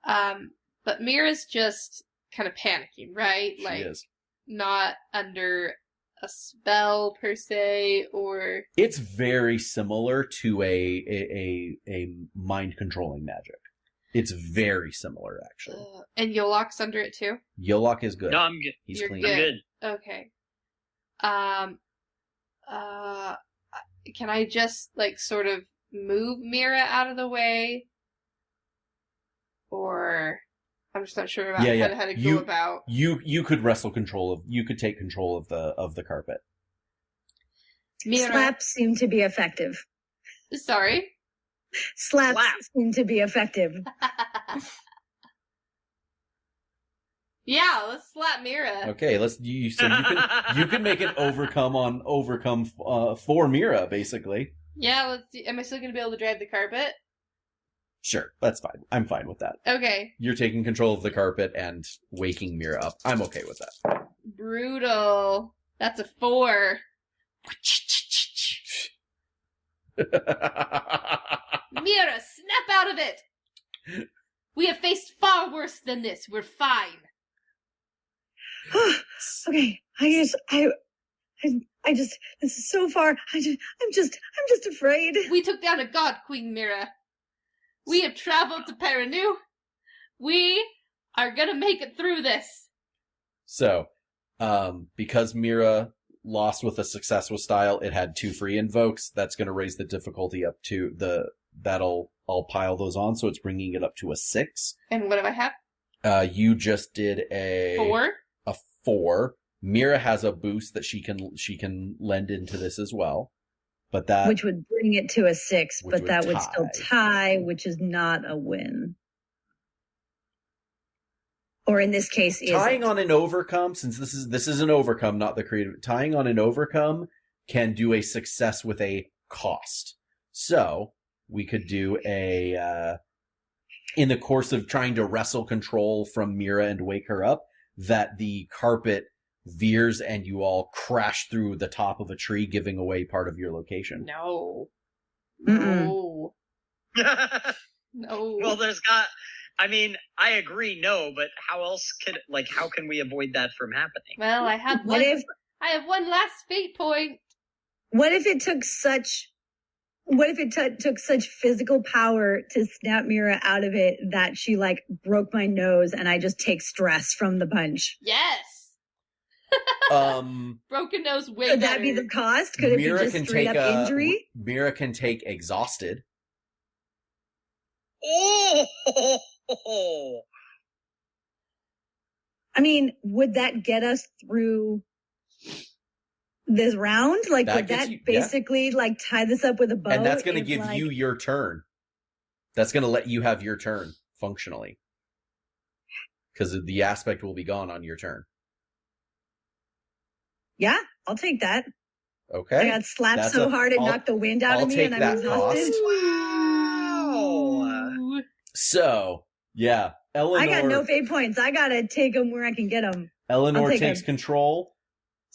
But Mira's just kind of panicking, right? She Like, is. not under a spell per se, or It's very similar to a mind controlling magic. It's very similar, actually. And Yolok's under it too. Yolok is good. No, I'm good. He's You're clean. good. I'm good. Okay. Can I just like sort of move Mira out of the way, or I'm just not sure about how to go about. You could you could take control of the carpet. Mira. Slaps seem to be effective. Sorry. Slaps seem to be effective. Yeah, let's slap Mira. Okay, you can make an overcome for Mira, basically. Yeah, let's see. Am I still gonna be able to drive the carpet? Sure, that's fine. I'm fine with that. Okay. You're taking control of the carpet and waking Mira up. I'm okay with that. Brutal. That's a 4. Mira, snap out of it! We have faced far worse than this. We're fine. Okay, this is so far. I'm just afraid. We took down a god, Queen Mira. We have traveled to Perinu. We are gonna make it through this. So, because Mira lost with a success with style, it had 2 free invokes. That's going to raise the difficulty up to I'll pile those on, so it's bringing it up to a 6. And what do I have? You just did a 4. A 4. Mira has a boost that she can lend into this as well, but which would bring it to a 6, but that would still tie, which is not a win. Or in this case, tying on an overcome, since this is an overcome, not the creative. Tying on an overcome can do a success with a cost. So we could do a in the course of trying to wrestle control from Mira and wake her up, that the carpet veers and you all crash through the top of a tree, giving away part of your location. No. Mm-mm. No. No. Well, I agree, no, but how can we avoid that from happening? Well, I have one last fate point. What if it took such physical power to snap Mira out of it that she broke my nose and I just take stress from the punch? Yes. Broken nose way Could better. that be the cost? Could it be just straight up injury? Mira can take exhausted. Oh! I mean, would that get us through this round? Would that basically tie this up with a bow? And that's going to give you your turn. That's going to let you have your turn functionally, because the aspect will be gone on your turn. Yeah, I'll take that. Okay. I got slapped so hard it knocked the wind out of me, and I'm exhausted. Wow. So, yeah, Eleanor. I got no fate points. I gotta take them where I can get them. Eleanor takes control.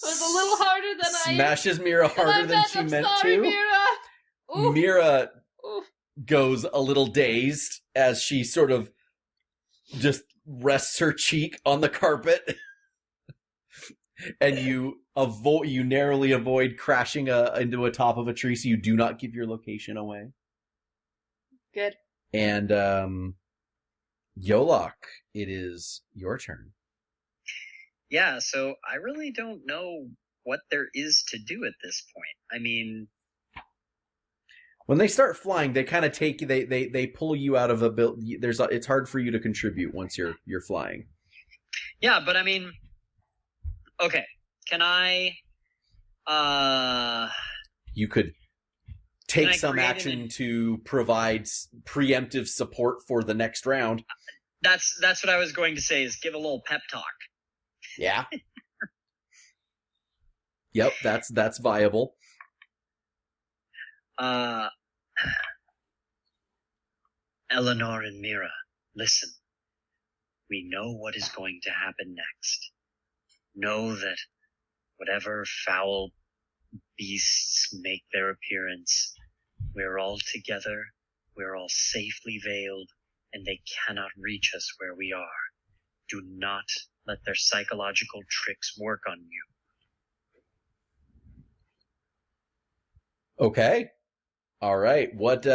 It was a little harder than smashes Mira harder than she meant to. Mira. Oof. Mira Oof. goes a little dazed as she sort of just rests her cheek on the carpet. And you narrowly avoid crashing into a top of a tree, so you do not give your location away. Good. And Yolok, it is your turn. Yeah, so I really don't know what there is to do at this point. I mean, when they start flying, they kind of take you. They pull you out of a build. It's hard for you to contribute once you're flying. Yeah, but I mean, okay. Can I? You could take some action to provide preemptive support for the next round. That's what I was going to say. Is give a little pep talk. Yeah. Yep, that's viable. Eleanor and Mira, listen. We know what is going to happen next. Know that whatever foul beasts make their appearance. We're all together, we're all safely veiled, and they cannot reach us where we are. Do not let their psychological tricks work on you. Okay. All right. What,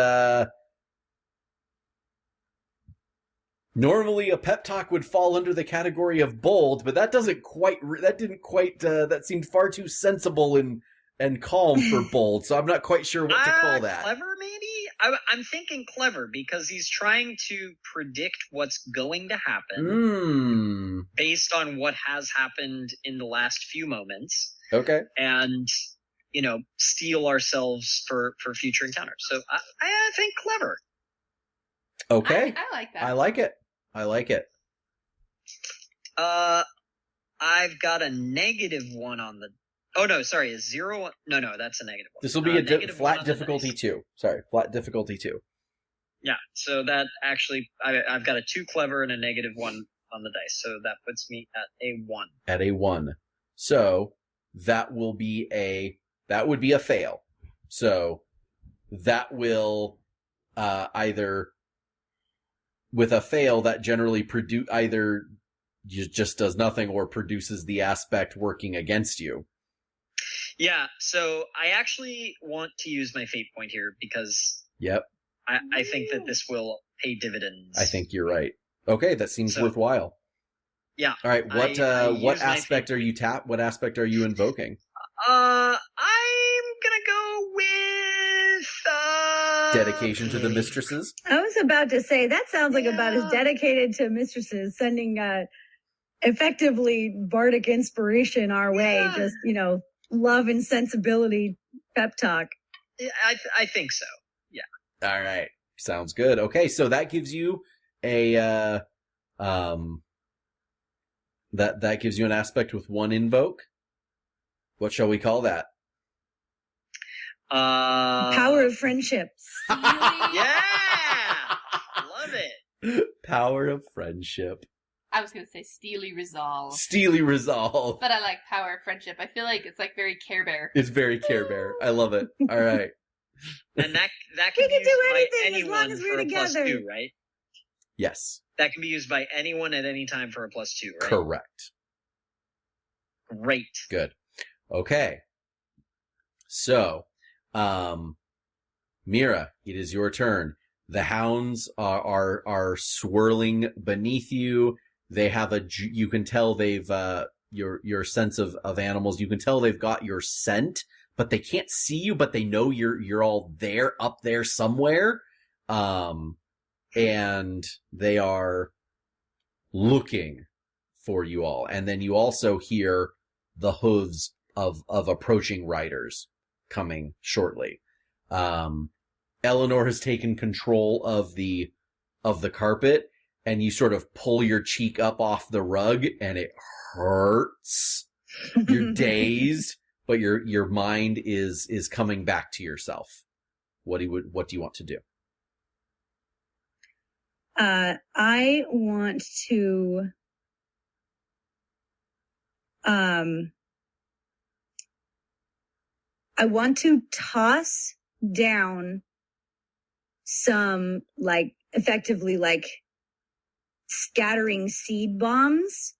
normally a pep talk would fall under the category of bold, but that didn't quite, that seemed far too sensible and calm for bold, so I'm not quite sure what to call that. Clever, maybe? I'm thinking clever because he's trying to predict what's going to happen based on what has happened in the last few moments. Okay. And, steel ourselves for future encounters. So I think clever. Okay. I like that. I like it. I've got a -1 on the... Oh, no, sorry, a 0... No, that's a -1. This will be a flat difficulty 2. Sorry, flat difficulty 2. Yeah, so that actually... I've got a 2 clever and a -1 on the dice, so that puts me at a 1. At a 1. So, that would be a fail. So, that will either... With a fail, that generally either just does nothing or produces the aspect working against you. Yeah, so I actually want to use my fate point here because I think that this will pay dividends. I think you're right. Okay, that seems worthwhile. Yeah. All right, what aspect are you What aspect are you invoking? I'm gonna go with dedication to the mistresses. I was about to say that sounds like about as dedicated to mistresses, sending effectively bardic inspiration our way. Just love and sensibility pep talk. I think so. Yeah. All right. Sounds good. Okay, so that gives you a that gives you an aspect with 1 invoke. What shall we call that? Power of friendship. Yeah! Love it. Power of friendship. I was going to say Steely Resolve. Steely Resolve. But I like Power of Friendship. I feel like it's like very Care Bear. It's very Care Bear. I love it. All right. And that can be used do by anything as long anyone as for we're a together. +2, right? Yes. That can be used by anyone at any time for a +2, right? Correct. Great. Good. Okay. So, Mira, it is your turn. The hounds are swirling beneath you. They have you can tell they've, your sense of animals, you can tell they've got your scent, but they can't see you, but they know you're all there, up there somewhere. And they are looking for you all. And then you also hear the hooves of approaching riders coming shortly. Eleanor has taken control of the carpet, and you sort of pull your cheek up off the rug, and it hurts. You're dazed, but your mind is coming back to yourself. What do you want to do? I want to I want to toss down some effectively scattering seed bombs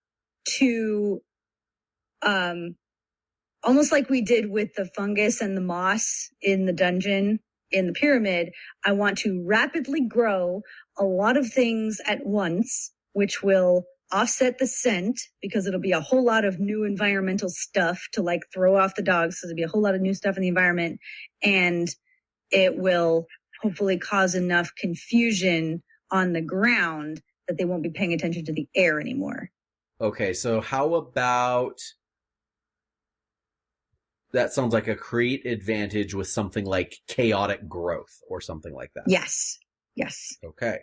to almost like we did with the fungus and the moss in the dungeon in the pyramid. I want to rapidly grow a lot of things at once, which will offset the scent because it'll be a whole lot of new environmental stuff to throw off the dogs. So there'll be a whole lot of new stuff in the environment, and it will hopefully cause enough confusion on the ground that they won't be paying attention to the air anymore. Okay, so how about... That sounds like a create advantage with something like chaotic growth or something like that. Yes. Okay.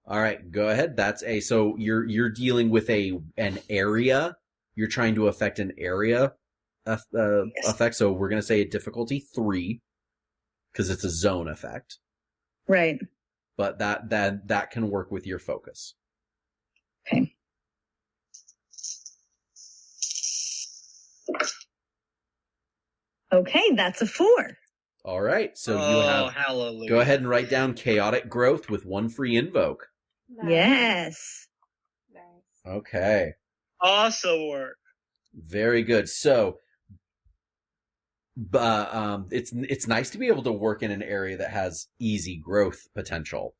All right, go ahead. So you're dealing with an area. You're trying to affect an area effect. So we're going to say a difficulty 3 because it's a zone effect. Right. But that can work with your focus. Okay. Okay, that's a 4. All right, so you have... hallelujah. Go ahead and write down chaotic growth with 1 free invoke. Yes. Nice. Okay, Awesome work. very good. So, it's nice to be able to work in an area that has easy growth potential,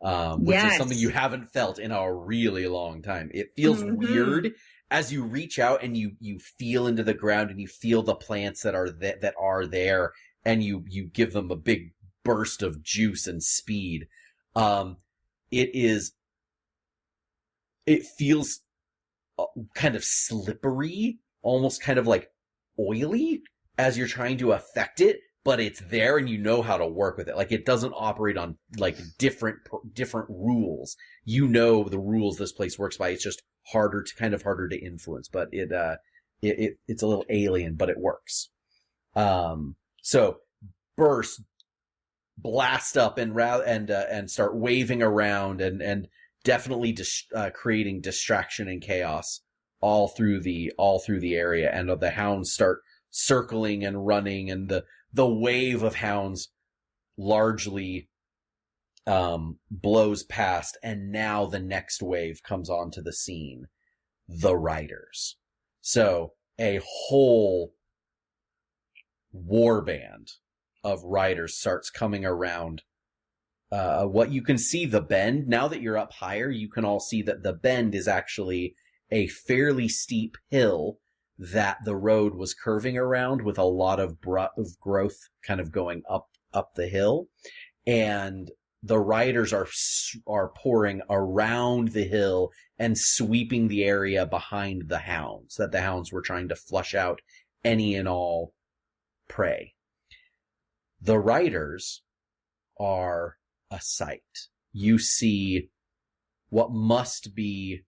which is something you haven't felt in a really long time. It feels weird as you reach out and you feel into the ground and you feel the plants that are there, and you give them a big burst of juice and speed. It feels kind of slippery, almost kind of like oily as you're trying to affect it, but it's there and you know how to work with it. Like, it doesn't operate on like different rules. You know the rules this place works by. It's just harder to influence, but it's a little alien, but it works. So burst, blast up and start waving around and definitely creating distraction and chaos all through the area, and the hounds start circling and running, and the wave of hounds largely blows past, and now the next wave comes onto the scene. The riders. So a whole warband of riders starts coming around. What you can see, the bend, now that you're up higher, you can all see that the bend is actually a fairly steep hill that the road was curving around, with a lot of growth kind of going up the hill. And the riders are pouring around the hill and sweeping the area behind the hounds, that the hounds were trying to flush out any and all prey. The riders are a sight. You see what must be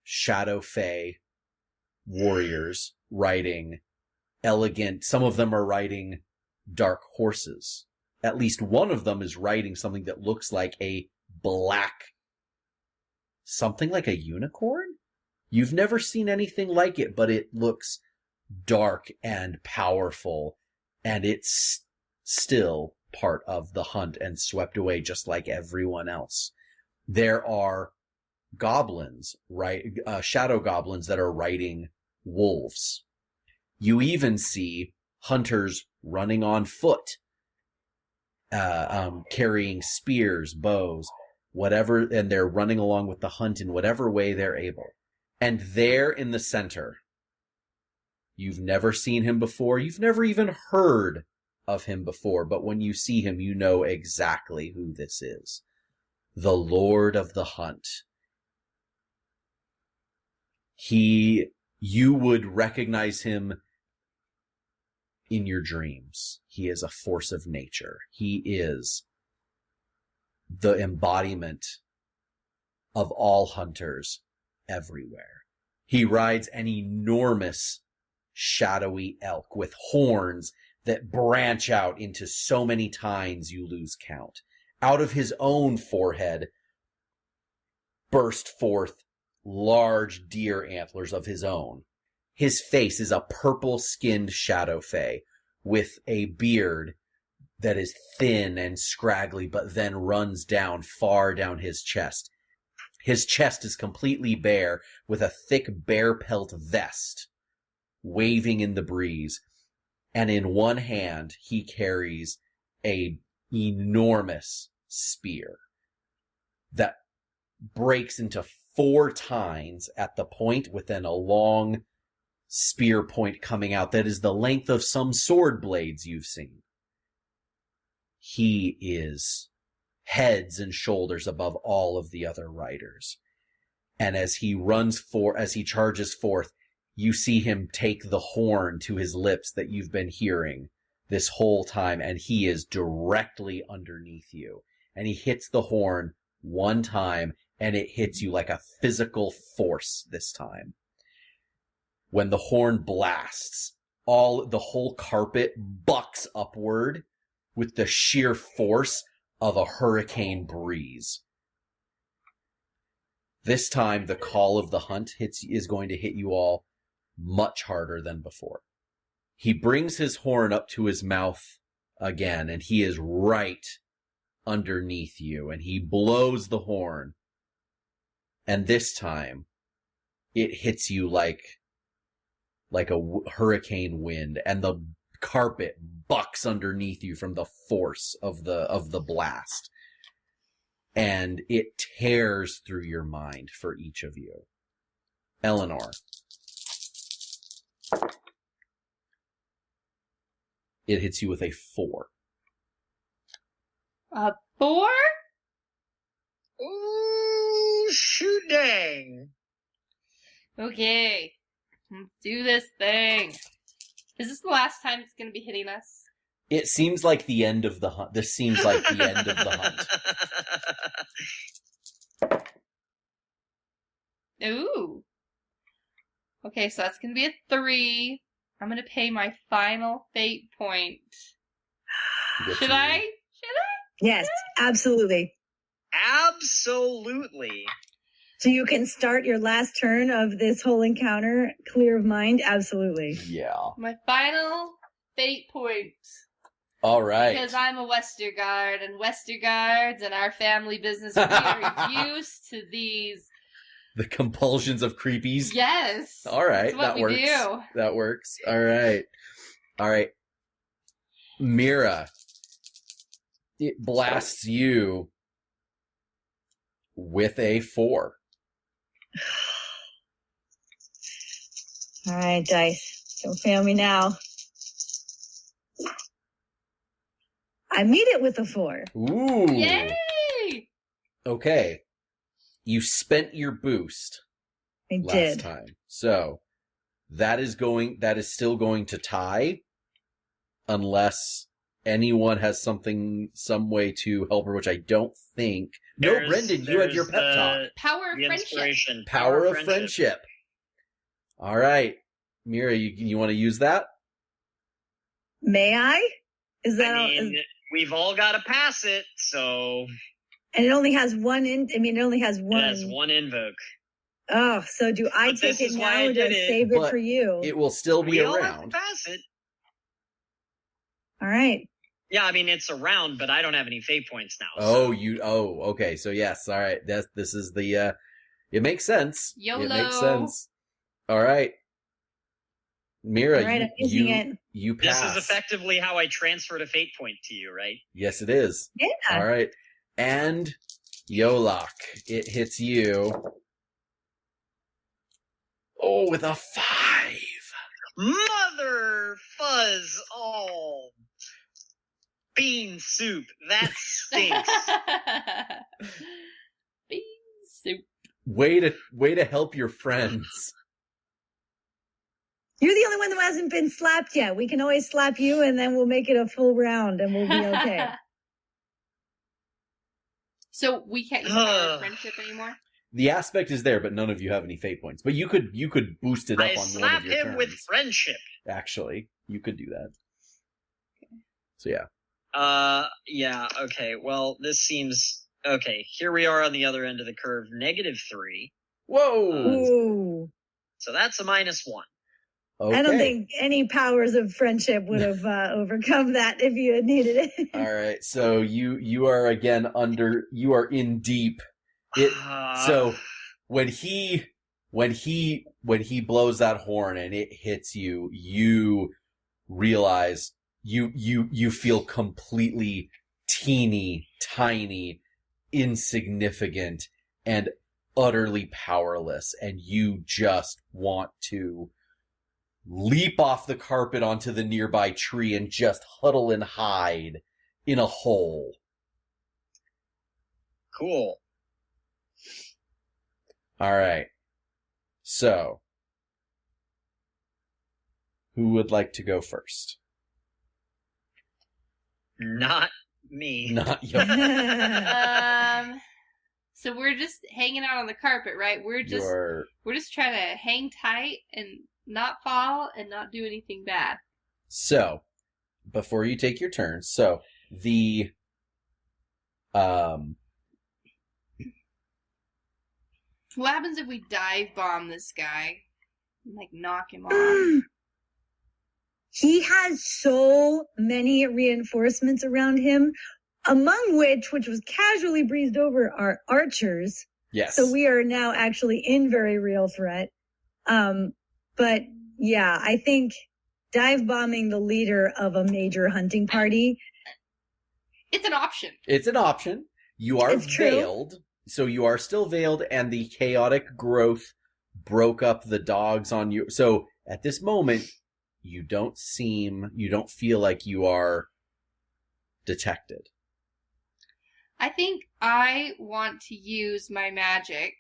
Shadow Fae warriors riding elegant. Some of them are riding dark horses. At least one of them is riding something that looks like a black, something like a unicorn? You've never seen anything like it, but it looks dark and powerful, and it's still part of the hunt and swept away just like everyone else. There are goblins, shadow goblins that are riding wolves. You even see hunters running on foot, carrying spears, bows, whatever, and they're running along with the hunt in whatever way they're able. And there in the center, you've never seen him before, you've never even heard of him before, but when you see him, you know exactly who this is. The Lord of the Hunt. You would recognize him in your dreams. He is a force of nature. He is the embodiment of all hunters everywhere. He rides an enormous shadowy elk with horns that branch out into so many tines you lose count. Out of his own forehead burst forth large deer antlers of his own. His face is a purple-skinned shadow fae with a beard that is thin and scraggly, but then runs down far down his chest. His chest is completely bare, with a thick bear pelt vest waving in the breeze. And in one hand, he carries a enormous spear that breaks into 4 tines at the point, with then a long spear point coming out that is the length of some sword blades you've seen. He is heads and shoulders above all of the other riders. And as he charges forth, you see him take the horn to his lips that you've been hearing this whole time, and he is directly underneath you. And he hits the horn one time, and it hits you like a physical force this time. When the horn blasts, the whole carpet bucks upward with the sheer force of a hurricane breeze. This time, the call of the hunt is going to hit you all much harder than before. He brings his horn up to his mouth again, and he is right underneath you, and he blows the horn. And this time, it hits you like a hurricane wind, and the carpet bucks underneath you from the force of the blast. And it tears through your mind for each of you. Eleanor. It hits you with a 4. A 4? Ooh, shoot dang. Okay. Let's do this thing. Is this the last time it's going to be hitting us? It seems like the end of the hunt. This seems like the end of the hunt. Ooh. Okay, so that's going to be a 3. I'm going to pay my final fate point. Should I? Yes, absolutely. Absolutely. So you can start your last turn of this whole encounter clear of mind? Absolutely. Yeah. My final fate point. All right. Because I'm a Westergaard, and Westergaards and our family business, we are used to these. The compulsions of creepies. Yes. All right. That's what that we works. do. That works. All right. All right. Mira. It blasts you with a 4. All right, dice. Don't fail me now. I meet it with a 4. Ooh. Yay! Okay. You spent your boost I last did. time. So that is still going to tie unless anyone has some way to help her, which I don't think. No, Brendan, you had your pep talk. Power of The friendship. inspiration. Power of friendship. All right. Mira, you want to use that? May I? Is that I mean, we've all got to pass it, so and it only has one it only has one. it has one invoke. Oh, so do I But take this it is why now I or do I did it. save it But for you? It will still be We all have to around. pass it. All right. Yeah, I mean it's around, but I don't have any fate points now. Okay. So yes, all right. This is the it makes sense. YOLO. It makes sense. All right. Mira, All right, I'm using it. you This pass. is effectively how I transferred a fate point to you, right? Yes, it is. Yeah. All right. And Yolok, it hits you. Oh, with a 5. Mother fuzz all. Bean soup. That stinks. Bean soup. Way to help your friends. You're the only one that hasn't been slapped yet. We can always slap you and then we'll make it a full round and we'll be okay. So we can't use power of friendship anymore? The aspect is there, but none of you have any fate points. But you could boost it up I on one slap of your him turns. with friendship. Actually, you could do that. So yeah. Yeah, okay. Well, this seems okay. Here we are on the other end of the curve, -3. Whoa. Ooh. So that's a -1. Okay. I don't think any powers of friendship would have overcome that if you had needed it. All right. So you are again you are in deep. So when he blows that horn and it hits you, you realize you feel completely teeny tiny, insignificant, and utterly powerless, and you just want to leap off the carpet onto the nearby tree and just huddle and hide in a hole. Cool. All right. So, who would like to go first? Not me. Not you. So we're just hanging out on the carpet, right? We're just trying to hang tight and not fall and not do anything bad. So, before you take your turn, so the What happens if we dive bomb this guy and knock him off? he has so many reinforcements around him, among which was casually breezed over, are archers. Yes. So we are now actually in very real threat. But yeah, I think dive bombing the leader of a major hunting party. It's an option. It's an option. You are It's true. veiled, so you are still veiled, and the chaotic growth broke up the dogs on you. So at this moment, you don't feel like you are detected. I think I want to use my magic,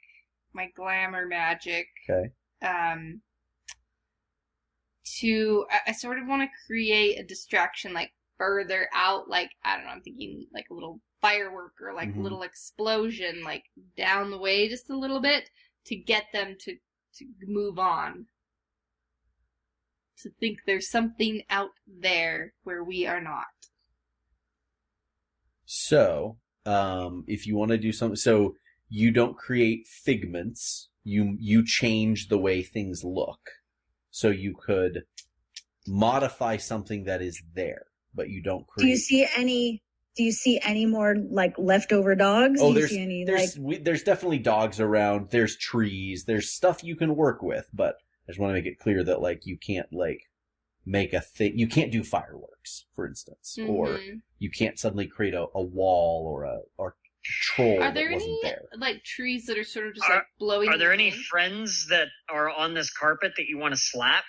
my glamour magic. Okay. I sort of want to create a distraction, like further out, like, I don't know, I'm thinking like a little firework or like little explosion, like down the way just a little bit to get them to move on. To think there's something out there where we are not. So, if you want to do something, so you don't create figments, you change the way things look. So you could modify something that is there, but you don't create. Do you see any more like leftover dogs? Oh, do you see any, there's definitely dogs around. There's trees. There's stuff you can work with, but I just want to make it clear that like you can't like make a thing. You can't do fireworks, for instance, or you can't suddenly create a wall or a troll. Are there that wasn't any there. like trees that are sort of just like blowing? Are there any wind? friends that are on this carpet that you want to slap?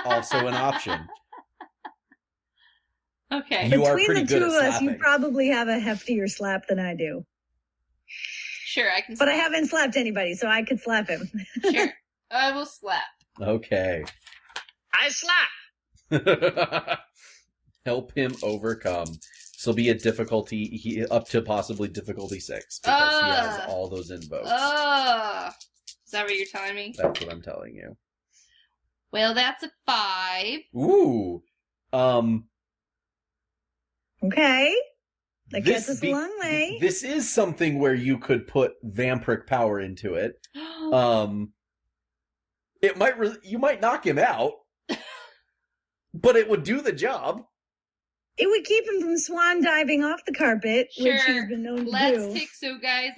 Also an option. Okay. You are Between pretty the good two at of us, slapping. you probably have a heftier slap than I do. Sure, I can But slap. I haven't slapped anybody, so I could slap him. Sure. I will slap. Okay. I slap! Help him overcome. This will be a difficulty up to possibly difficulty 6 because he has all those invokes. Is that what you're telling me? That's what I'm telling you. Well, that's a 5. Ooh. Okay. That gets us a long way. This is something where you could put vampiric power into it. You might knock him out, but it would do the job. It would keep him from swan diving off the carpet, which he's been known to do. Let's take, so guys,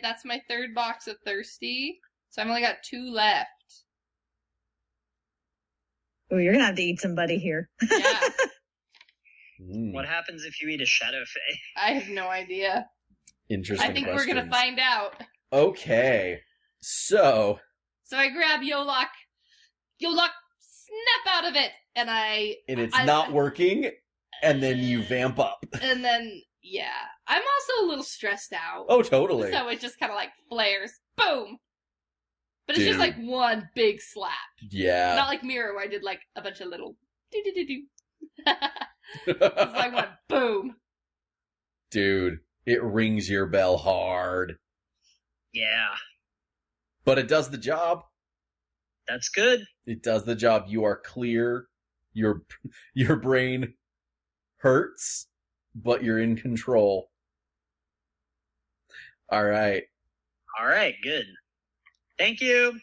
that's my 3rd box of Thirsty, so I've only got 2 left. Oh, you're gonna have to eat somebody here. Yeah. What happens if you eat a shadow fae? I have no idea. Interesting I think questions. we're gonna find out. Okay. So I grab Yolok. Yolok, snap out of it! And it's not working, and then you vamp up. And then, yeah. I'm also a little stressed out. Oh, totally. So it just kind of like flares. Boom! But it's just like one big slap. Yeah. Not like Mirror where I did like a bunch of little do-do-do-do. It's like one boom. Dude, it rings your bell hard. Yeah. But it does the job. That's good. It does the job. You are clear. Your brain hurts, but you're in control. All right. All right, good. Thank you.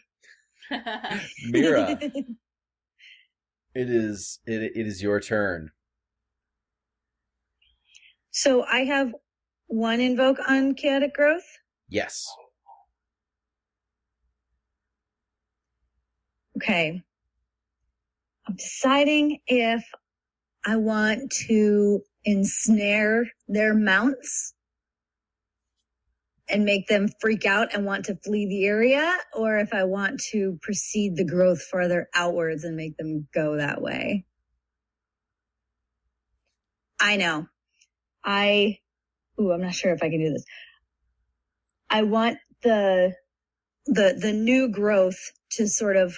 Mira, it is your turn. So I have one invoke on chaotic growth. Yes. Okay. I'm deciding if I want to ensnare their mounts and make them freak out and want to flee the area, or if I want to proceed the growth farther outwards and make them go that way. I know. I'm not sure if I can do this. I want the new growth to sort of,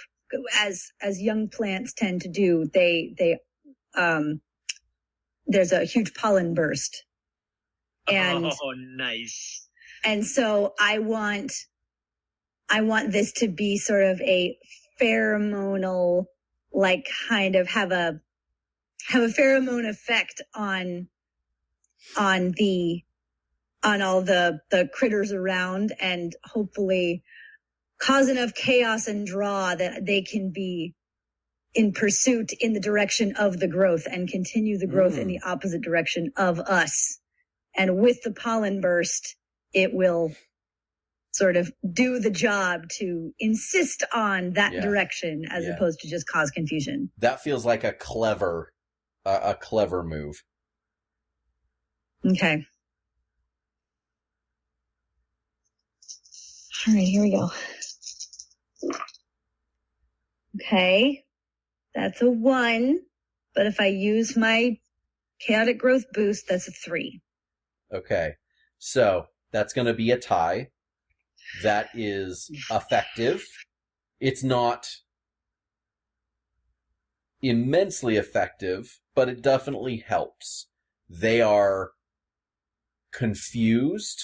as young plants tend to do, there's a huge pollen burst. And oh, nice. And so I want this to be sort of a pheromonal, like kind of have a pheromone effect on all the critters around, and hopefully cause enough chaos and draw that they can be in pursuit in the direction of the growth and continue the growth in the opposite direction of us. And with the pollen burst, it will sort of do the job to insist on that direction as opposed to just cause confusion. That feels like a clever move. Okay. All right, here we go. Okay. That's a 1. But if I use my chaotic growth boost, that's a 3. Okay. So that's going to be a tie. That is effective. It's not immensely effective, but it definitely helps. They are confused,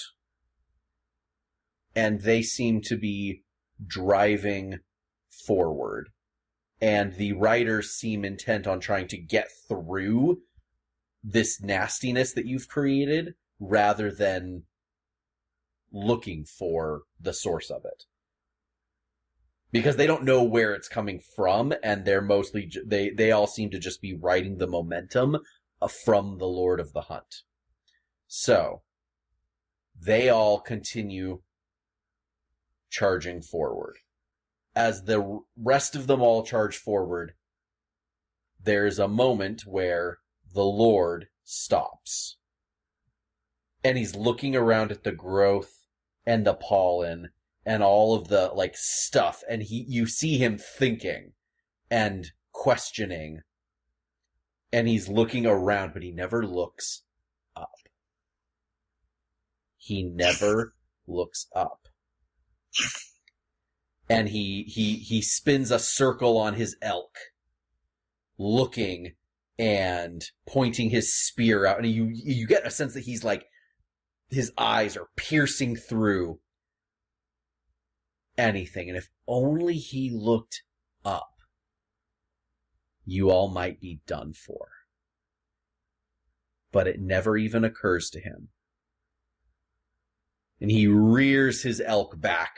and they seem to be driving forward. And the riders seem intent on trying to get through this nastiness that you've created, rather than looking for the source of it. Because they don't know where it's coming from, and they're mostly, they all seem to just be riding the momentum from the Lord of the Hunt. So, they all continue charging forward. As the rest of them all charge forward, there's a moment where the Lord stops. And he's looking around at the growth and the pollen and all of the, like, stuff. And you see him thinking and questioning. And he's looking around, but he never looks up. He never looks up. And he spins a circle on his elk, looking and pointing his spear out. And you get a sense that he's like, his eyes are piercing through anything. And if only he looked up, you all might be done for. But it never even occurs to him. And he rears his elk back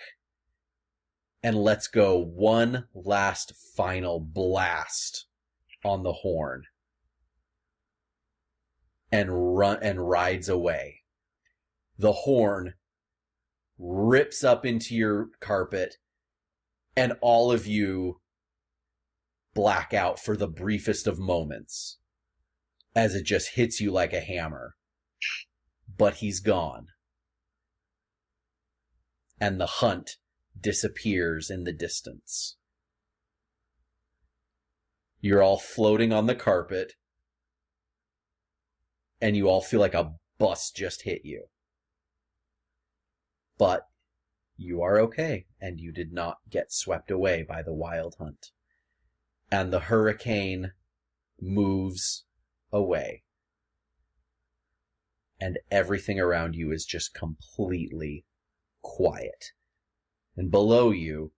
and lets go one last final blast on the horn. And rides away. The horn rips up into your carpet, and all of you black out for the briefest of moments as it just hits you like a hammer. But he's gone. And the hunt disappears in the distance. You're all floating on the carpet, and you all feel like a bus just hit you. But you are okay, and you did not get swept away by the wild hunt. And the hurricane moves away. And everything around you is just completely quiet. And below you,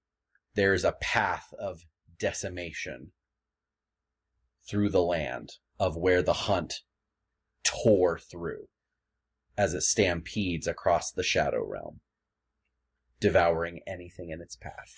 there is a path of decimation through the land of where the hunt tore through as it stampedes across the Shadow Realm, devouring anything in its path.